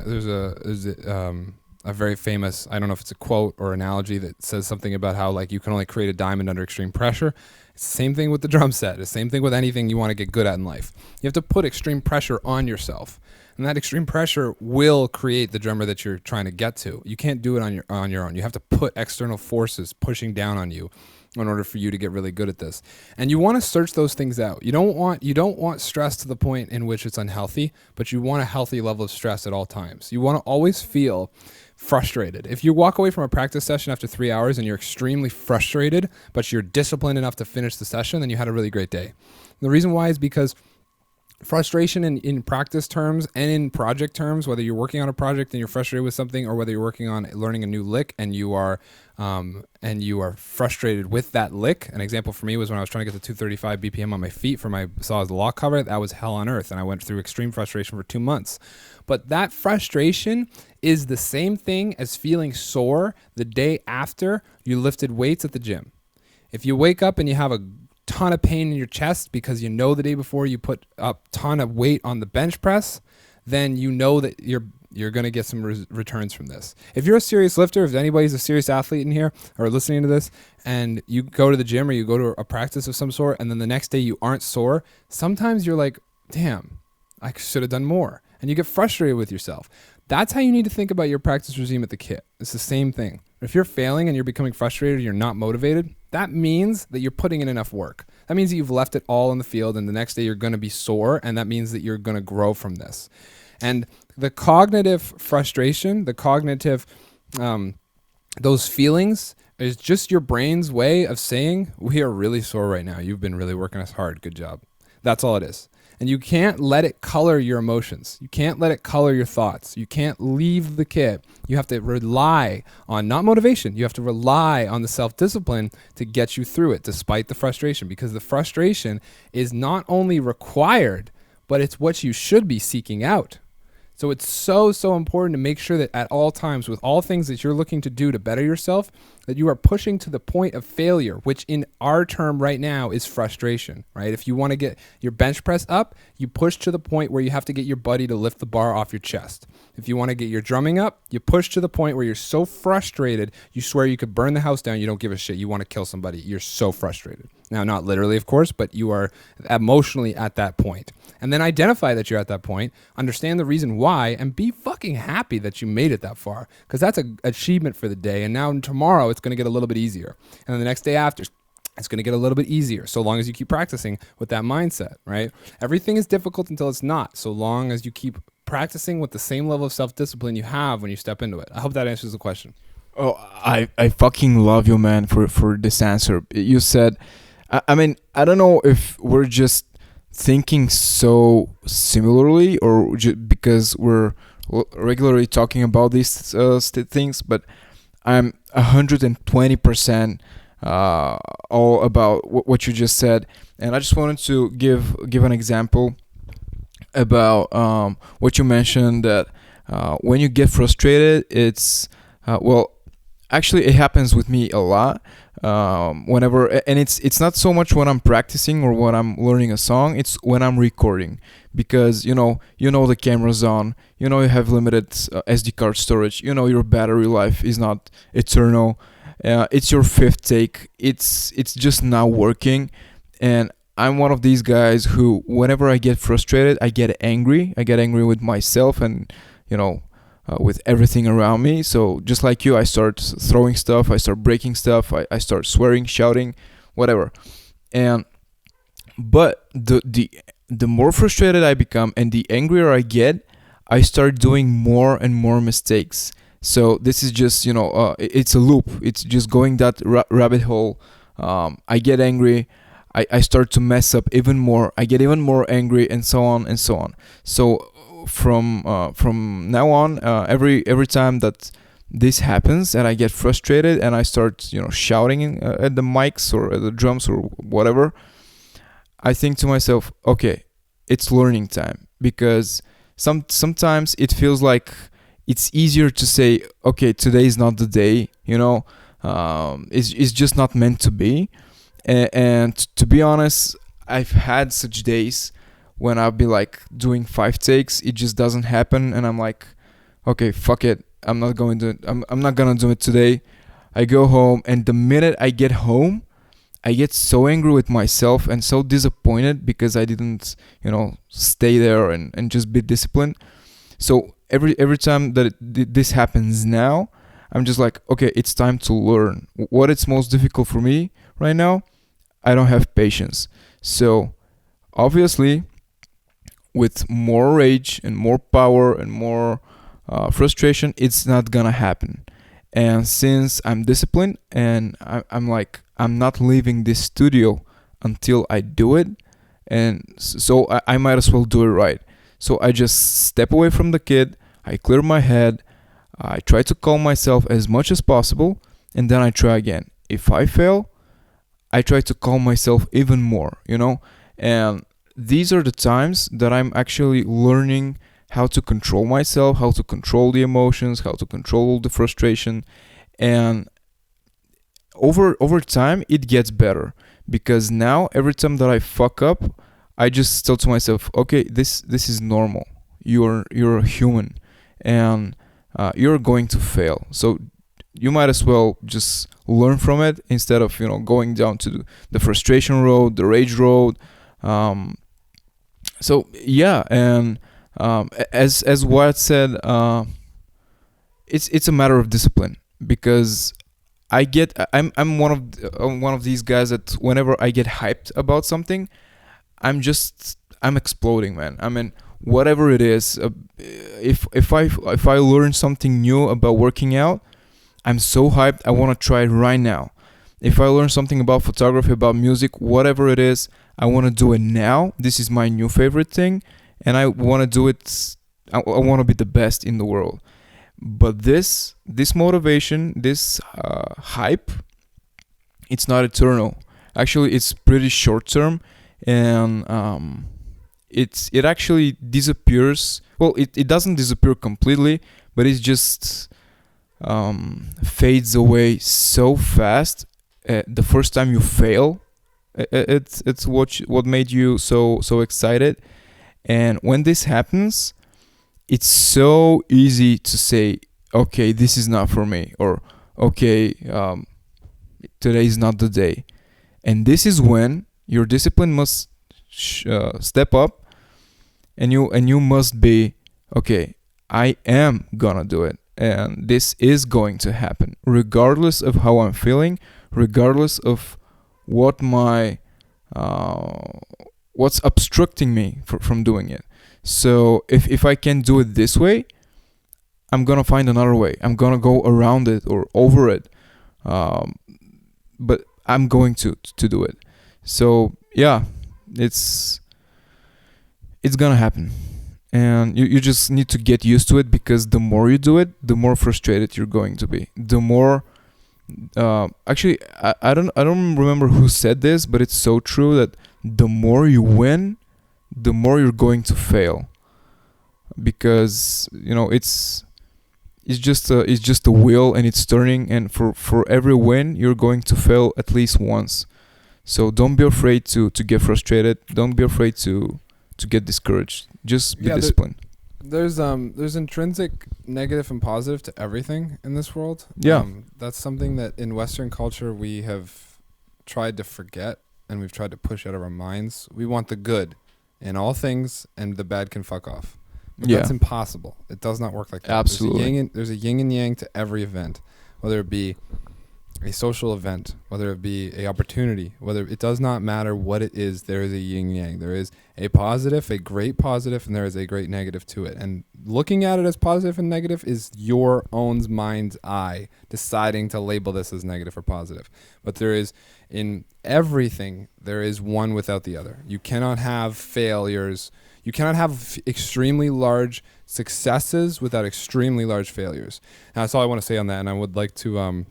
[SPEAKER 2] very famous, I don't know if it's a quote or analogy, that says something about how you can only create a diamond under extreme pressure. It's the same thing with the drum set. It's the same thing with anything you want to get good at in life. You have to put extreme pressure on yourself. And that extreme pressure will create the drummer that you're trying to get to. You can't do it on your own. You have to put external forces pushing down on you in order for you to get really good at this. And you want to search those things out. You don't want stress to the point in which it's unhealthy, but you want a healthy level of stress at all times. You want to always feel frustrated. If you walk away from a practice session after 3 hours and you're extremely frustrated, but you're disciplined enough to finish the session, then you had a really great day. The reason why is because frustration in practice terms and in project terms, whether you're working on a project and you're frustrated with something, or whether you're working on learning a new lick and you are frustrated with that lick. An example for me was when I was trying to get to 235 BPM on my feet for my Saw's lock cover. That was hell on earth, and I went through extreme frustration for 2 months. But that frustration is the same thing as feeling sore the day after you lifted weights at the gym. If you wake up and you have a ton of pain in your chest because the day before you put a ton of weight on the bench press, then you know that you're going to get some returns from this. If you're a serious lifter, if anybody's a serious athlete in here or listening to this, and you go to the gym or you go to a practice of some sort, and then the next day you aren't sore, sometimes you're like, damn, I should have done more. And you get frustrated with yourself. That's how you need to think about your practice regime at the kit. It's the same thing. If you're failing and you're becoming frustrated, you're not motivated, that means that you're putting in enough work. That means that you've left it all in the field, and the next day you're going to be sore, and that means that you're going to grow from this. And the cognitive frustration, those feelings is just your brain's way of saying, we are really sore right now. You've been really working us hard. Good job. That's all it is. And you can't let it color your emotions. You can't let it color your thoughts. You can't leave the kit. You have to rely on, not motivation, you have to rely on the self-discipline to get you through it despite the frustration, because the frustration is not only required, but it's what you should be seeking out. So it's so important to make sure that at all times, with all things that you're looking to do to better yourself, that you are pushing to the point of failure, which in our term right now is frustration, right? If you want to get your bench press up, you push to the point where you have to get your buddy to lift the bar off your chest. If you want to get your drumming up, you push to the point where you're so frustrated, you swear you could burn the house down, you don't give a shit, you want to kill somebody, you're so frustrated. Now, not literally, of course, but you are emotionally at that point. And then identify that you're at that point, understand the reason why, and be fucking happy that you made it that far. Because that's an achievement for the day. And now tomorrow, it's going to get a little bit easier. And then the next day after, it's going to get a little bit easier so long as you keep practicing with that mindset, right? Everything is difficult until it's not, so long as you keep practicing with the same level of self-discipline you have when you step into it. I hope that answers the question.
[SPEAKER 1] Oh, I fucking love you, man, for this answer. You said, I mean, I don't know if we're just thinking so similarly or because we're regularly talking about these things, but I'm 120% all about what you just said, and I just wanted to give an example about what you mentioned, that when you get frustrated, it's well, actually it happens with me a lot, whenever, and it's not so much when I'm practicing or when I'm learning a song, it's when I'm recording, because you know the camera's on, you have limited SD card storage, your battery life is not eternal. It's your fifth take. It's just not working, and I'm one of these guys who, whenever I get frustrated, I get angry. I get angry with myself and with everything around me. So just like you, I start throwing stuff. I start breaking stuff. I start swearing, shouting, whatever. But the more frustrated I become and the angrier I get, I start doing more and more mistakes. So this is just, it's a loop. It's just going that rabbit hole. I get angry. I start to mess up even more. I get even more angry, and so on and so on. So from now on, every time that this happens and I get frustrated and I start, shouting at the mics or at the drums or whatever, I think to myself, okay, it's learning time, because sometimes it feels like it's easier to say, okay, today is not the day, it's just not meant to be. And to be honest, I've had such days when I'll be like doing 5 takes, it just doesn't happen, and I'm like, okay, fuck it, I'm not gonna do it today. I go home, and the minute I get home, I get so angry with myself and so disappointed because I didn't, stay there and just be disciplined. So every time that this happens now, I'm just like, okay, it's time to learn. What it's most difficult for me right now, I don't have patience. So obviously, with more rage and more power and more frustration, it's not gonna happen. And since I'm disciplined and I'm like, I'm not leaving this studio until I do it, and so I might as well do it right. So I just step away from the kid, I clear my head, I try to calm myself as much as possible, and then I try again. If I fail, I try to calm myself even more, and these are the times that I'm actually learning how to control myself, how to control the emotions, how to control the frustration, and over time it gets better, because now every time that I fuck up, I just tell to myself, okay, this is normal. You're a human, and you're going to fail. So you might as well just learn from it instead of going down to the frustration road, the rage road. So yeah, and as Wyatt said, it's a matter of discipline, because I'm one of these guys that whenever I get hyped about something, I'm exploding, man. I mean, whatever it is, if I learn something new about working out, I'm so hyped. I want to try it right now. If I learn something about photography, about music, whatever it is, I want to do it now. This is my new favorite thing, and I want to do it. I want to be the best in the world. But this motivation, this hype, it's not eternal. Actually, it's pretty short term, and it actually disappears. Well, it doesn't disappear completely, but it's just fades away so fast. The first time you fail, it's what made you so excited, and when this happens, it's so easy to say, okay, this is not for me, or okay, today is not the day. And this is when your discipline must step up, and you must be, okay, I am gonna do it, and this is going to happen regardless of how I'm feeling, regardless of what my what's obstructing me from doing it. So if I can do it this way, I'm gonna find another way. I'm gonna go around it or over it, but I'm going to do it. So yeah, it's gonna happen, and you just need to get used to it, because the more you do it, the more frustrated you're going to be. The more actually, I don't remember who said this, but it's so true that the more you win, the more you're going to fail, because it's just a wheel, and it's turning, and for every win you're going to fail at least once. So don't be afraid to get frustrated. Don't be afraid to get discouraged. Just be disciplined.
[SPEAKER 2] There's intrinsic negative and positive to everything in this world.
[SPEAKER 1] Yeah.
[SPEAKER 2] That's something that in Western culture we have tried to forget, and we've tried to push out of our minds. We want the good in all things, and the bad can fuck off. But that's impossible. It does not work like that.
[SPEAKER 1] Absolutely.
[SPEAKER 2] There's a yin and yang to every event, whether it be a social event, whether it be a opportunity, whether it does not matter what it is, there is a yin yang. There is a positive, a great positive, and there is a great negative to it. And looking at it as positive and negative is your own mind's eye deciding to label this as negative or positive. But there is, in everything, there is one without the other. You cannot have failures. You cannot have extremely large successes without extremely large failures. And that's all I want to say on that. And I would like to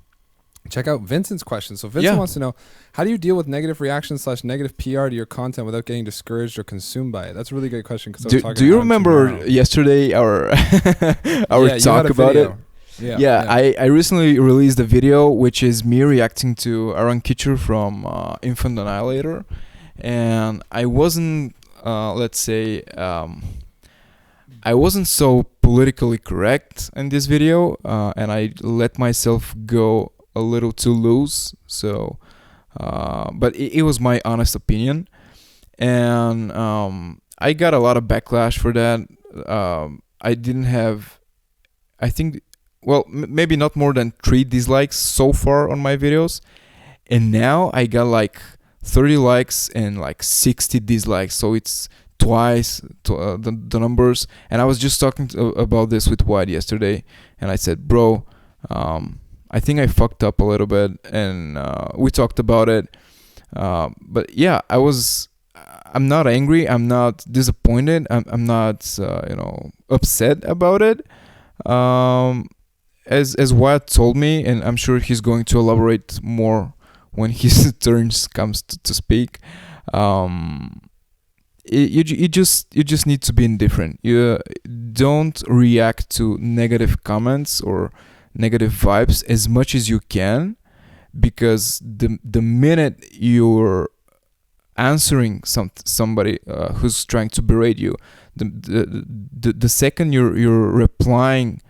[SPEAKER 2] check out Vincent's question. So Vincent wants to know, how do you deal with negative reactions / negative PR to your content without getting discouraged or consumed by it? That's a really great question.
[SPEAKER 1] Do you remember yesterday our talk about it? Yeah. I recently released a video which is me reacting to Aaron Kitcher from Infant Annihilator, and I wasn't I wasn't so politically correct in this video, and I let myself go a little too loose. So, but it was my honest opinion, and I got a lot of backlash for that. I didn't have, I think, well, maybe not more than 3 dislikes so far on my videos, and now I got like 30 likes and like 60 dislikes. So it's twice the numbers. And I was just talking about this with Wyatt yesterday, and I said, bro, I think I fucked up a little bit, and we talked about it. But yeah, I'm not angry. I'm not disappointed. I'm not, upset about it. As Wyatt told me, and I'm sure he's going to elaborate more when his turns comes to speak. You just need to be indifferent. You don't react to negative comments or negative vibes as much as you can, because the minute you're answering somebody who's trying to berate you, the second you're replying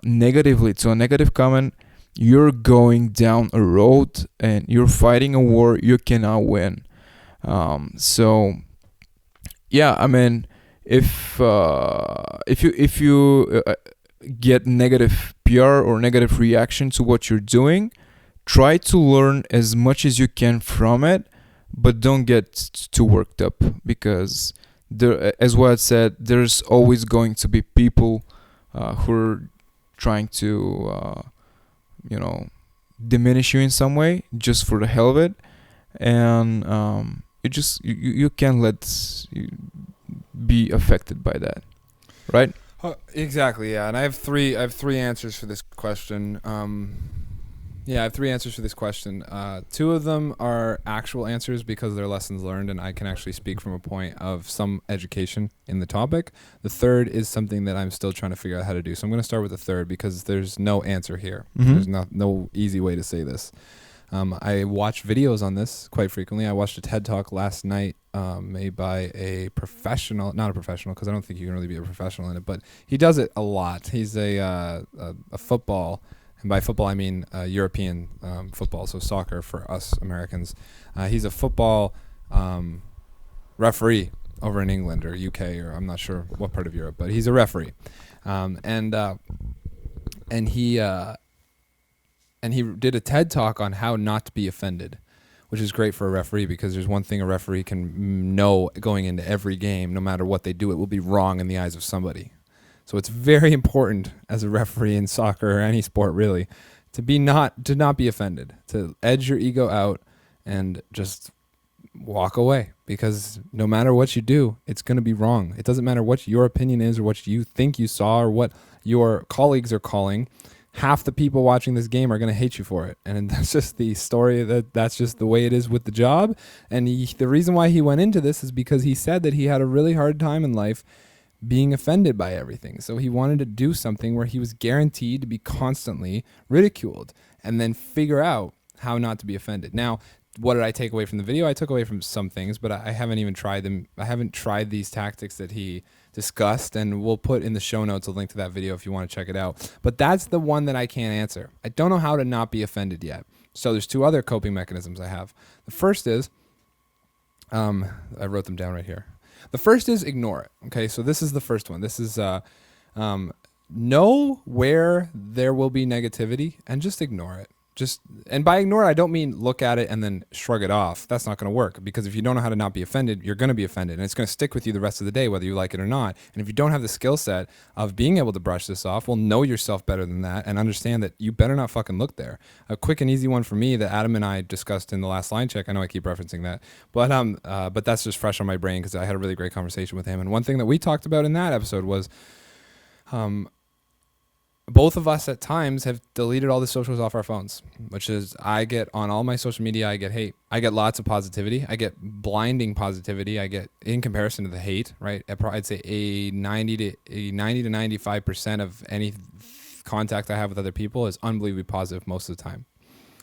[SPEAKER 1] negatively to a negative comment, you're going down a road and you're fighting a war you cannot win. So yeah, I mean, if you get negative PR or negative reaction to what you're doing, try to learn as much as you can from it, but don't get too worked up, because there, as Wyatt said, there's always going to be people who are trying to diminish you in some way just for the hell of it, and you can't let you be affected by that, right?
[SPEAKER 2] Exactly, yeah. And I have three answers for this question. I have 3 answers for this question. 2 of them are actual answers because they're lessons learned, and I can actually speak from a point of some education in the topic. The third is something that I'm still trying to figure out how to do. So I'm going to start with the third because there's no answer here. Mm-hmm. There's no easy way to say this. I watch videos on this quite frequently. I watched a TED Talk last night made by a professional, not a professional because I don't think you can really be a professional in it, but he does it a lot. He's a football And by football, I mean European football, so soccer for us Americans. He's a football referee over in England or UK, or I'm not sure what part of Europe, but he's a referee. And he did a TED Talk on how not to be offended, which is great for a referee, because there's one thing a referee can know going into every game: no matter what they do, it will be wrong in the eyes of somebody. So it's very important as a referee in soccer or any sport really to not be offended, to edge your ego out and just walk away, because no matter what you do, it's going to be wrong. It doesn't matter what your opinion is or what you think you saw or what your colleagues are calling. Half the people watching this game are going to hate you for it. And that's just the story, that's just the way it is with the job. And the reason why he went into this is because he said that he had a really hard time in life being offended by everything. So he wanted to do something where he was guaranteed to be constantly ridiculed and then figure out how not to be offended. Now, what did I take away from the video? I took away from some things, but I haven't even tried them. I haven't tried these tactics that he discussed, and we'll put in the show notes a link to that video if you want to check it out. But that's the one that I can't answer. I don't know how to not be offended yet. So there's two other coping mechanisms I have. The first is, I wrote them down right here. The first is ignore it. Okay, so this is the first one. This is know where there will be negativity and just ignore it. And by ignore it, I don't mean look at it and then shrug it off. That's not going to work, because if you don't know how to not be offended, you're going to be offended, and it's going to stick with you the rest of the day, whether you like it or not. And if you don't have the skill set of being able to brush this off, well, know yourself better than that and understand that you better not fucking look there. A quick and easy one for me that Adam and I discussed in the last line check. I know I keep referencing that, but that's just fresh on my brain because I had a really great conversation with him. And one thing that we talked about in that episode was, both of us at times have deleted all the socials off our phones, which is, I get on all my social media, I get hate. I get lots of positivity. I get blinding positivity. I get, in comparison to the hate, right? I'd say a 90 to 95% of any contact I have with other people is unbelievably positive most of the time.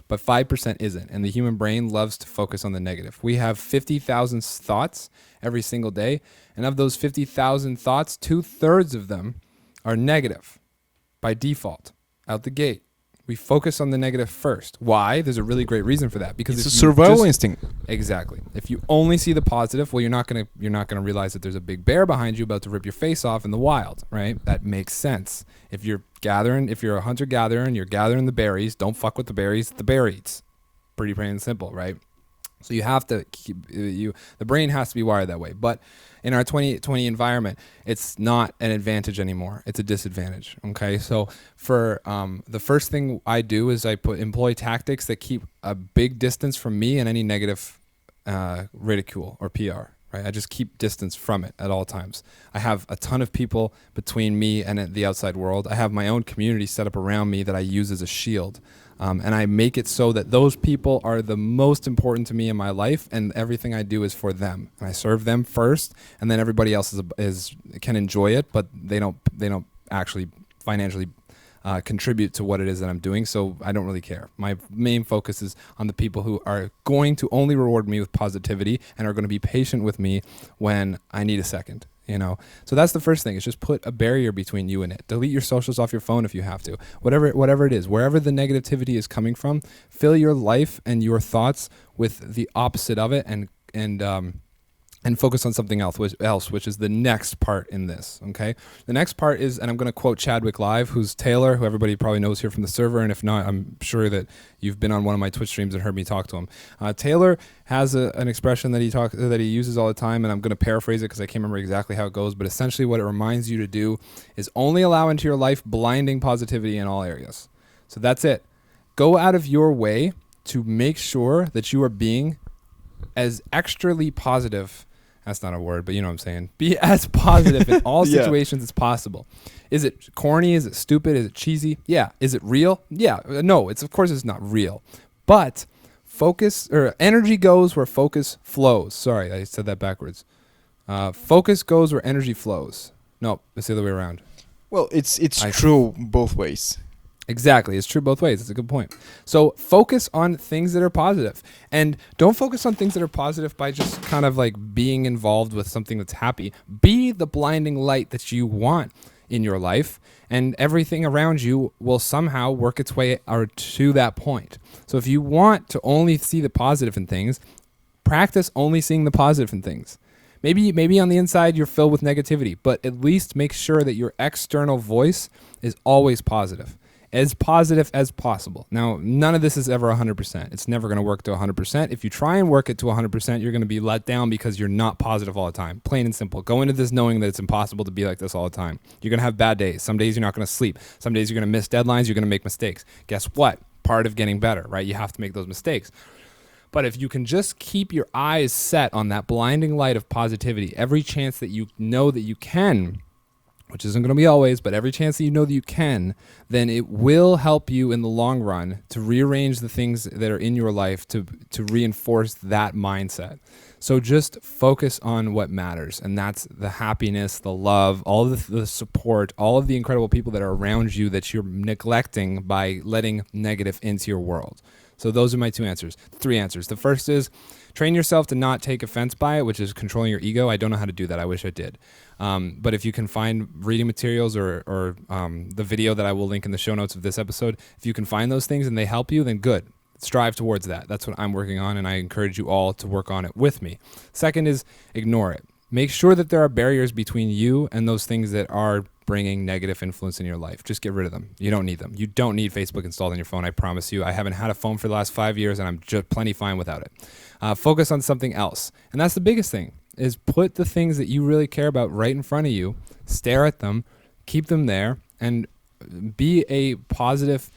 [SPEAKER 2] But 5% isn't. And the human brain loves to focus on the negative. We have 50,000 thoughts every single day. And of those 50,000 thoughts, 2/3 of them are negative. By default, out the gate, we focus on the negative first. Why? There's a really great reason for that. Because
[SPEAKER 1] it's a survival instinct.
[SPEAKER 2] Exactly. If you only see the positive, well, you're not gonna realize that there's a big bear behind you about to rip your face off in the wild, right? That makes sense. If you're a hunter-gatherer and you're gathering the berries, don't fuck with the berries. The bear eats. Pretty plain and simple, right? So you have to the brain has to be wired that way. But in our 2020 environment, it's not an advantage anymore. It's a disadvantage. Okay. So for the first thing I do is I employ tactics that keep a big distance from me and any negative ridicule or PR. Right. I just keep distance from it at all times. I have a ton of people between me and the outside world. I have my own community set up around me that I use as a shield. And I make it so that those people are the most important to me in my life, and everything I do is for them. And I serve them first, and then everybody else can enjoy it, but they don't actually financially contribute to what it is that I'm doing. So I don't really care. My main focus is on the people who are going to only reward me with positivity and are going to be patient with me when I need a second. So that's the first thing, is just put a barrier between you and it. Delete your socials off your phone if you have to. Whatever it is, wherever the negativity is coming from, fill your life and your thoughts with the opposite of it, and focus on something else, which is the next part in this, okay? The next part is, and I'm going to quote Chadwick Live, who's Taylor, who everybody probably knows here from the server, and if not, I'm sure that you've been on one of my Twitch streams and heard me talk to him. Taylor has an expression that he uses all the time, and I'm going to paraphrase it because I can't remember exactly how it goes, but essentially what it reminds you to do is only allow into your life blinding positivity in all areas. So that's it. Go out of your way to make sure that you are being as extrally positive. That's not a word, but you know what I'm saying. Be as positive in all situations as possible. Is it corny? Is it stupid? Is it cheesy? Yeah. Is it real? Yeah. No, of course it's not real. But energy goes where focus flows. Sorry, I said that backwards. Focus goes where energy flows. No, it's the other way around.
[SPEAKER 1] Well, it's true both ways.
[SPEAKER 2] Exactly. It's true both ways. It's a good point. So focus on things that are positive, and don't focus on things that are positive by just kind of like being involved with something that's happy. Be the blinding light that you want. in your life, and everything around you will somehow work its way or to that point. So if you want to only see the positive in things, practice only seeing the positive in things. Maybe on the inside you're filled with negativity, but at least make sure that your external voice is always positive as possible. Now, none of this is ever 100%. It's never going to work to 100%. If you try and work it to 100%, you're going to be let down because you're not positive all the time. Plain and simple. Go into this knowing that it's impossible to be like this all the time. You're going to have bad days. Some days you're not going to sleep. Some days you're going to miss deadlines. You're going to make mistakes. Guess what? Part of getting better, right? You have to make those mistakes. But if you can just keep your eyes set on that blinding light of positivity, every chance that you know that you can, which isn't going to be always, but every chance that you know that you can, then it will help you in the long run to rearrange the things that are in your life to reinforce that mindset. So just focus on what matters, and that's the happiness, the love, all of the support, all of the incredible people that are around you that you're neglecting by letting negative into your world. So those are my three answers. The first is train yourself to not take offense by it, which is controlling your ego. I don't know how to do that. I wish I did. But if you can find reading materials or the video that I will link in the show notes of this episode, if you can find those things and they help you, then good. Strive towards that. That's what I'm working on, and I encourage you all to work on it with me. Second is ignore it. Make sure that there are barriers between you and those things that are bringing negative influence in your life. Just get rid of them. You don't need them. You don't need Facebook installed on your phone, I promise you. I haven't had a phone for the last 5 years, and I'm just plenty fine without it. Focus on something else. And that's the biggest thing, is put the things that you really care about right in front of you, stare at them, keep them there, and be a positive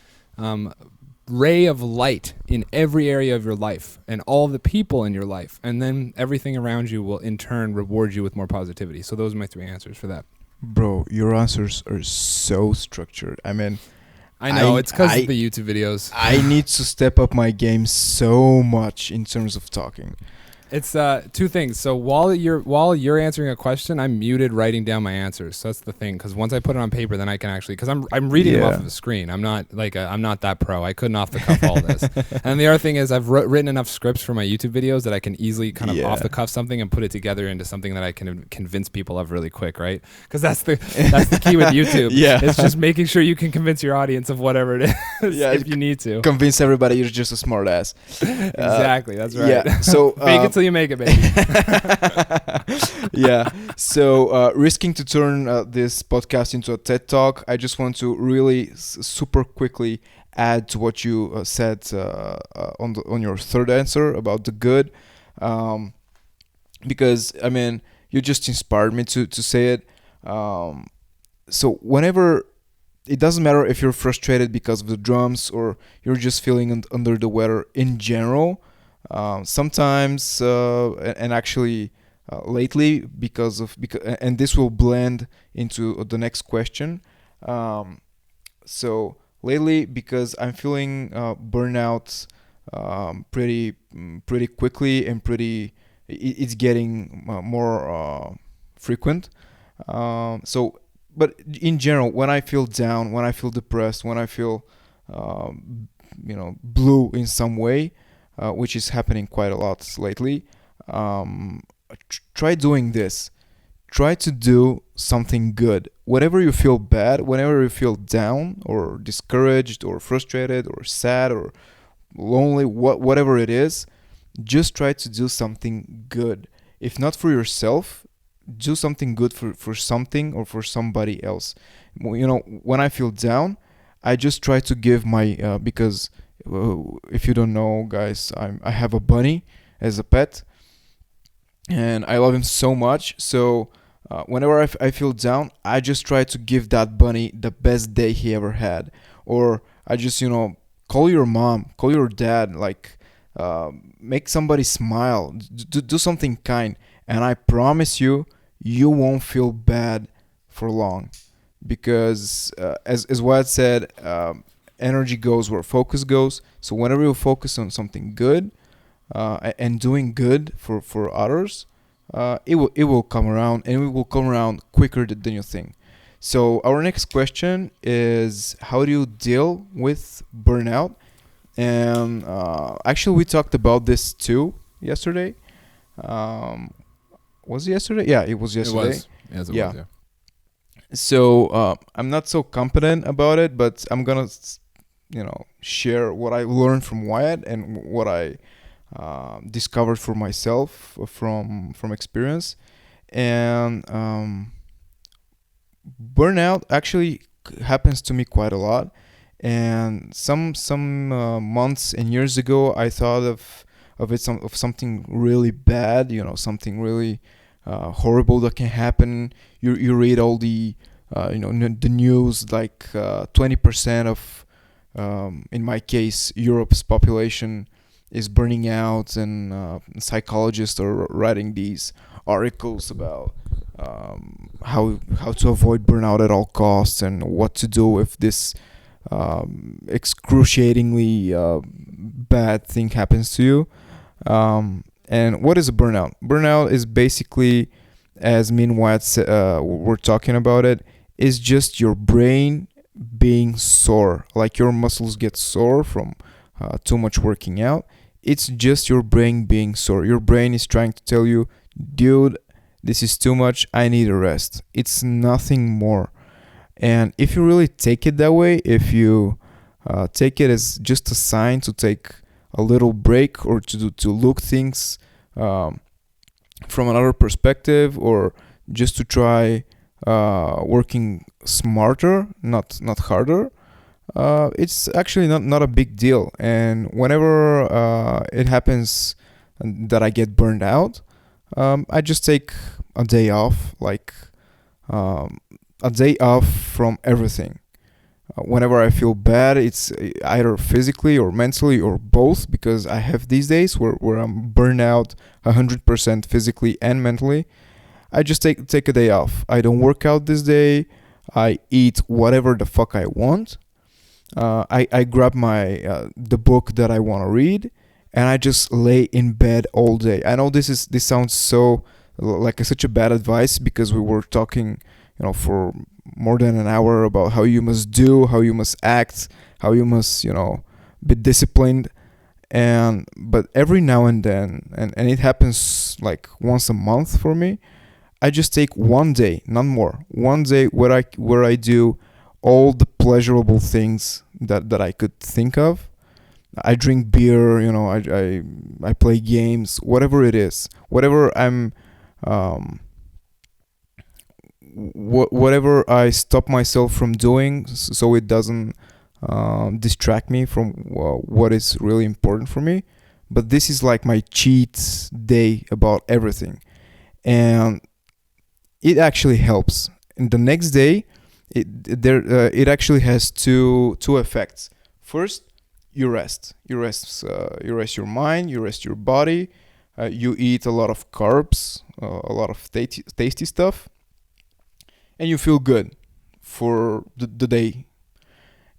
[SPEAKER 2] ray of light in every area of your life and all the people in your life. And then everything around you will in turn reward you with more positivity. So those are my three answers for that.
[SPEAKER 1] Bro, your answers are so structured. I mean,
[SPEAKER 2] I know, it's because of the YouTube videos.
[SPEAKER 1] I need to step up my game so much in terms of talking.
[SPEAKER 2] It's two things. So while you're answering a question, I'm muted writing down my answers. So that's the thing. Because once I put it on paper, then I can actually, because I'm reading them off of the screen. I'm not I'm not that pro. I couldn't off the cuff all this. And the other thing is I've written enough scripts for my YouTube videos that I can easily kind of off the cuff something and put it together into something that I can convince people of really quick, right? Because that's the key with YouTube. It's just making sure you can convince your audience of whatever it is if you need to.
[SPEAKER 1] Convince everybody you're just a smart ass.
[SPEAKER 2] Exactly. That's right.
[SPEAKER 1] Yeah. So
[SPEAKER 2] fake it till you make it, baby.
[SPEAKER 1] Yeah. So risking to turn this podcast into a TED Talk, I just want to really super quickly add to what you said on your third answer about the good, because I mean you just inspired me to say it. So whenever, it doesn't matter if you're frustrated because of the drums or you're just feeling under the weather in general. Sometimes and actually lately because and this will blend into the next question. So lately, because I'm feeling burnout pretty quickly and it's getting more frequent. So but in general, when I feel down, when I feel depressed, when I feel blue in some way, which is happening quite a lot lately, try doing this. Try to do something good. Whenever you feel bad, whenever you feel down or discouraged or frustrated or sad or lonely, whatever it is, just try to do something good. If not for yourself, do something good for something or for somebody else. When I feel down, I just try to give my because if you don't know, guys, I have a bunny as a pet, and I love him so much. So whenever I feel down, I just try to give that bunny the best day he ever had. Or I just call your mom, call your dad, make somebody smile, do something kind, and I promise you won't feel bad for long, because as Wyatt said, energy goes where focus goes. So whenever you focus on something good and doing good for others, it will come around, and it will come around quicker than you think. So our next question is, how do you deal with burnout? And actually we talked about this too yesterday. Was it yesterday? Yeah, it was yesterday.
[SPEAKER 2] It was. Yes, it was, yeah.
[SPEAKER 1] So I'm not so competent about it, but I'm gonna share what I learned from Wyatt and what I discovered for myself from experience. And burnout actually happens to me quite a lot. And some months and years ago, I thought of something really bad, something really horrible that can happen. You read all the the news, like 20% of in my case Europe's population is burning out, and psychologists are writing these articles about how to avoid burnout at all costs and what to do if this excruciatingly bad thing happens to you. And what is a burnout? Burnout is basically, as me and Wyatt we're talking about it, is just your brain being sore. Like your muscles get sore from too much working out. It's just your brain being sore. Your brain is trying to tell you, dude, this is too much. I need a rest. It's nothing more. And if you really take it that way, if you take it as just a sign to take a little break, or to look things from another perspective, or just to try working smarter, not harder, it's actually not a big deal. And whenever it happens that I get burned out, I just take a day off, like a day off from everything. Whenever I feel bad, it's either physically or mentally or both, because I have these days where I'm burned out 100% physically and mentally. I just take a day off. I don't work out this day. I eat whatever the fuck I want. I grab my the book that I want to read, and I just lay in bed all day. I know this sounds so like such a bad advice, because we were talking, for more than an hour about how you must do, how you must act, how you must, be disciplined. But every now and then, and it happens like once a month for me, I just take one day, not more, one day where I do all the pleasurable things that I could think of. I drink beer, I play games, whatever it is, whatever I'm whatever I stop myself from doing, so it doesn't distract me from what is really important for me. But this is like my cheat day about everything, and it actually helps. And the next day, it actually has two effects. First, you rest. You rest your mind. You rest your body. You eat a lot of carbs, a lot of tasty stuff, and you feel good for the day.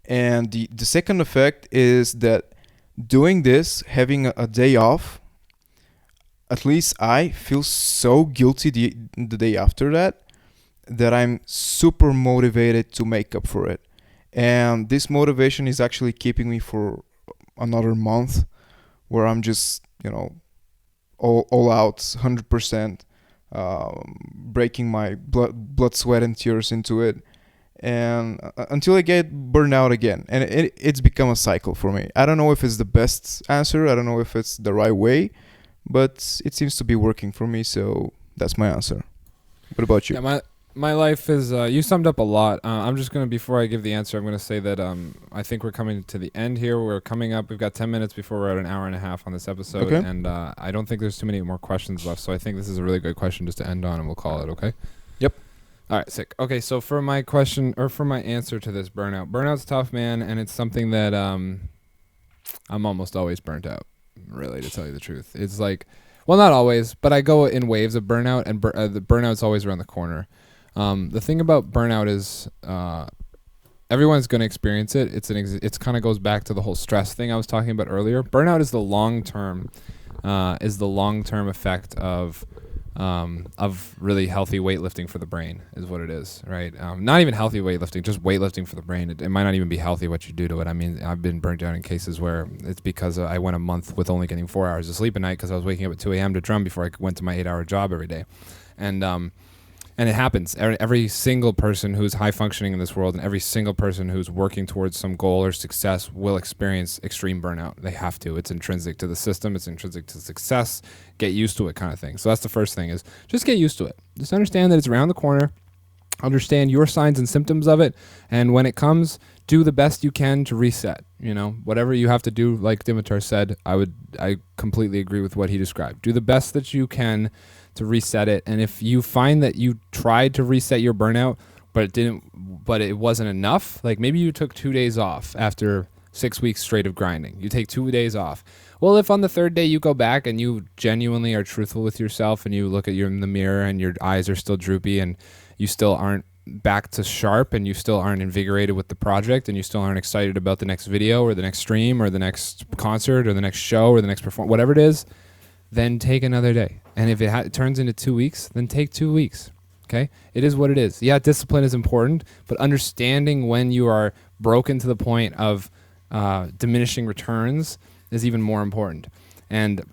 [SPEAKER 1] And the second effect is that doing this, having a day off, at least I feel so guilty the day after that I'm super motivated to make up for it. And this motivation is actually keeping me for another month, where I'm just, all out 100%, breaking my blood, sweat, and tears into it, and until I get burned out again. And it's become a cycle for me. I don't know if it's the best answer. I don't know if it's the right way, but it seems to be working for me. So that's my answer. What about you?
[SPEAKER 2] Yeah, my life is, you summed up a lot. I'm just going to, before I give the answer, I'm going to say that I think we're coming to the end here. We've got 10 minutes before we're at an hour and a half on this episode.
[SPEAKER 1] Okay.
[SPEAKER 2] And I don't think there's too many more questions left. So I think this is a really good question just to end on, and we'll call it, okay?
[SPEAKER 1] Yep.
[SPEAKER 2] All right, sick. Okay, so for my question, or for my answer to this burnout's tough, man. And it's something that I'm almost always burnt out, really, to tell you the truth. It's like, well, not always, but I go in waves of burnout, and the burnout's always around the corner. The thing about burnout is everyone's going to experience it. It's kind of goes back to the whole stress thing I was talking about earlier. Burnout is the long-term effect of really healthy weightlifting for the brain, is what it is, right? Not even healthy weightlifting, just weightlifting for the brain. It might not even be healthy what you do to it. I mean, I've been burnt out in cases where it's because I went a month with only getting 4 hours of sleep a night because I was waking up at 2 a.m. to drum before I went to my 8-hour job every day. And And it happens. Every single person who's high functioning in this world and every single person who's working towards some goal or success will experience extreme burnout. They have to. It's intrinsic to the system. It's intrinsic to success. Get used to it kind of thing. So that's the first thing, is just get used to it. Just understand that it's around the corner. Understand your signs and symptoms of it. And when it comes, do the best you can to reset. You know, whatever you have to do, like Dimitar said, I completely agree with what he described. Do the best that you can to reset it. And if you find that you tried to reset your burnout, but it wasn't enough, like maybe you took 2 days off after 6 weeks straight of grinding. You take 2 days off. Well, if on the third day you go back and you genuinely are truthful with yourself and you look at you in the mirror and your eyes are still droopy and you still aren't back to sharp and you still aren't invigorated with the project and you still aren't excited about the next video or the next stream or the next concert or the next show or the next performance, whatever it is, then take another day. And if it turns into 2 weeks, then take 2 weeks. Okay? It is what it is. Yeah, discipline is important, but understanding when you are broken to the point of diminishing returns is even more important. And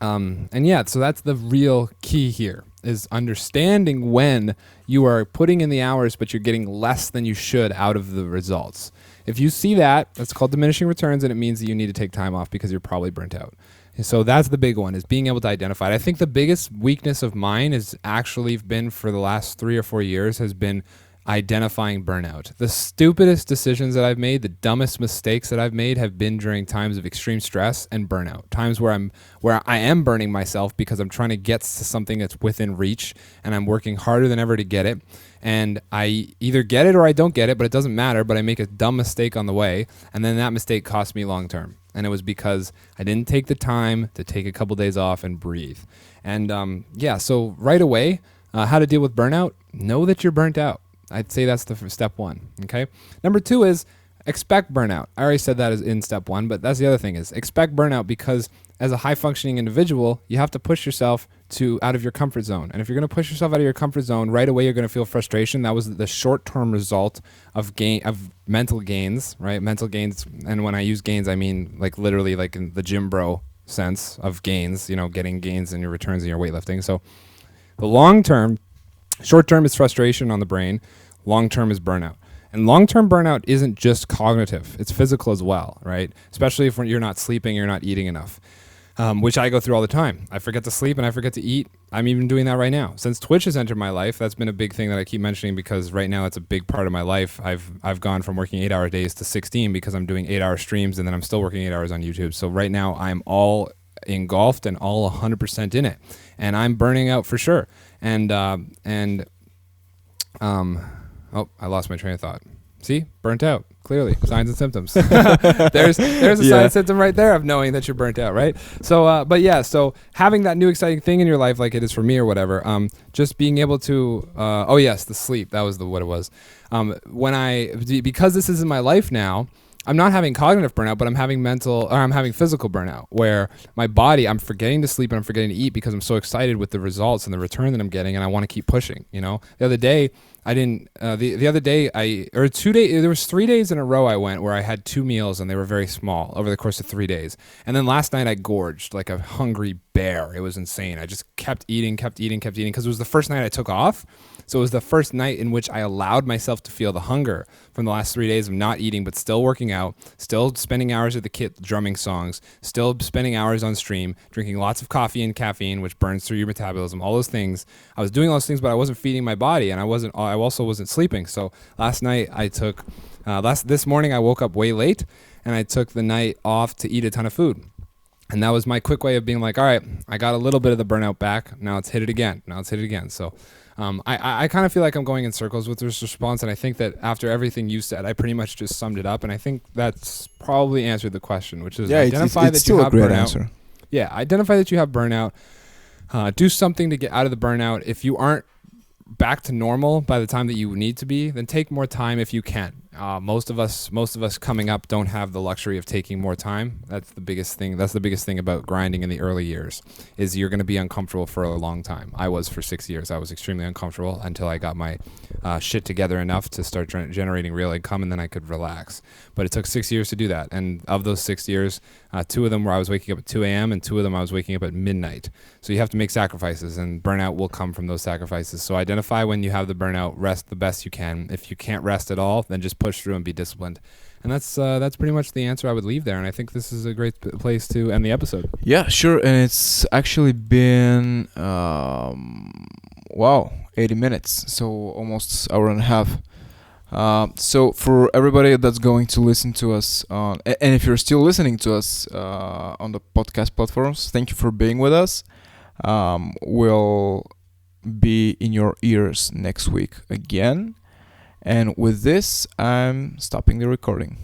[SPEAKER 2] yeah, so that's the real key here, is understanding when you are putting in the hours, but you're getting less than you should out of the results. If you see that, that's called diminishing returns, and it means that you need to take time off because you're probably burnt out. So that's the big one, is being able to identify it. I think the biggest weakness of mine has actually been, for the last 3 or 4 years, has been identifying burnout. The stupidest decisions that I've made, the dumbest mistakes that I've made, have been during times of extreme stress and burnout. Times where I am burning myself because I'm trying to get to something that's within reach and I'm working harder than ever to get it. And I either get it or I don't get it, but it doesn't matter. But I make a dumb mistake on the way, and then that mistake costs me long term. And it was because I didn't take the time to take a couple days off and breathe. And yeah, so right away, how to deal with burnout? Know that you're burnt out. I'd say that's the step one. Okay. Number 2 is expect burnout. I already said that is in step 1, but that's the other thing, is expect burnout, because as a high functioning individual, you have to push yourself out of your comfort zone. And if you're going to push yourself out of your comfort zone, right away you're going to feel frustration. That was the short-term result of mental gains, right? Mental gains. And when I use gains, I mean like literally like in the gym bro sense of gains, you know, getting gains in your returns in your weightlifting. So the short-term is frustration on the brain. Long-term is burnout. And long-term burnout isn't just cognitive. It's physical as well, right? Especially if you're not sleeping, you're not eating enough, which I go through all the time. I forget to sleep and I forget to eat. I'm even doing that right now. Since Twitch has entered my life, that's been a big thing that I keep mentioning, because right now it's a big part of my life. I've gone from working 8-hour days to 16 because I'm doing 8-hour streams, and then I'm still working 8 hours on YouTube. So right now I'm all engulfed and all 100% in it. And I'm burning out for sure. Oh, I lost my train of thought. See? Burnt out. Clearly. Signs and symptoms. There's a sign and symptom right there of knowing that you're burnt out, right? So, but yeah, so having that new exciting thing in your life, like it is for me or whatever, just being able to, oh yes, the sleep. That was what it was. Because this is in my life now, I'm not having cognitive burnout, but I'm having physical burnout, where my body, I'm forgetting to sleep and I'm forgetting to eat because I'm so excited with the results and the return that I'm getting, and I want to keep pushing. You know, the other day I didn't. The other day or 2 days. There was 3 days in a row I went where I had 2 meals and they were very small over the course of 3 days. And then last night I gorged like a hungry bear. It was insane. I just kept eating because it was the first night I took off. So it was the first night in which I allowed myself to feel the hunger from the last 3 days of not eating, but still working out, still spending hours at the kit drumming songs, still spending hours on stream, drinking lots of coffee and caffeine, which burns through your metabolism, all those things. I was doing all those things, but I wasn't feeding my body, and I also wasn't sleeping. So last night I took, this morning I woke up way late, and I took the night off to eat a ton of food. And that was my quick way of being like, all right, I got a little bit of the burnout back. Now let's hit it again. So I kind of feel like I'm going in circles with this response, and I think that after everything you said, I pretty much just summed it up, and I think that's probably answered the question, which is identify that you have burnout. Answer. Yeah, identify that you have burnout. Do something to get out of the burnout. If you aren't back to normal by the time that you need to be, then take more time if you can. Most of us coming up don't have the luxury of taking more time. That's the biggest thing. That's the biggest thing about grinding in the early years, is you're going to be uncomfortable for a long time. I was for 6 years. I was extremely uncomfortable until I got my shit together enough to start generating real income, and then I could relax. But it took 6 years to do that. And of those 6 years, 2 of them were I was waking up at 2 a.m. and 2 of them I was waking up at midnight. So you have to make sacrifices, and burnout will come from those sacrifices. So identify when you have the burnout, rest the best you can. If you can't rest at all, then just push through and be disciplined. And that's pretty much the answer I would leave there. And I think this is a great place to end the episode.
[SPEAKER 1] Yeah, sure. And it's actually been 80 minutes, so almost hour and a half. So for everybody that's going to listen to us and if you're still listening to us on the podcast platforms, thank you for being with us. We'll be in your ears next week again. And with this, I'm stopping the recording.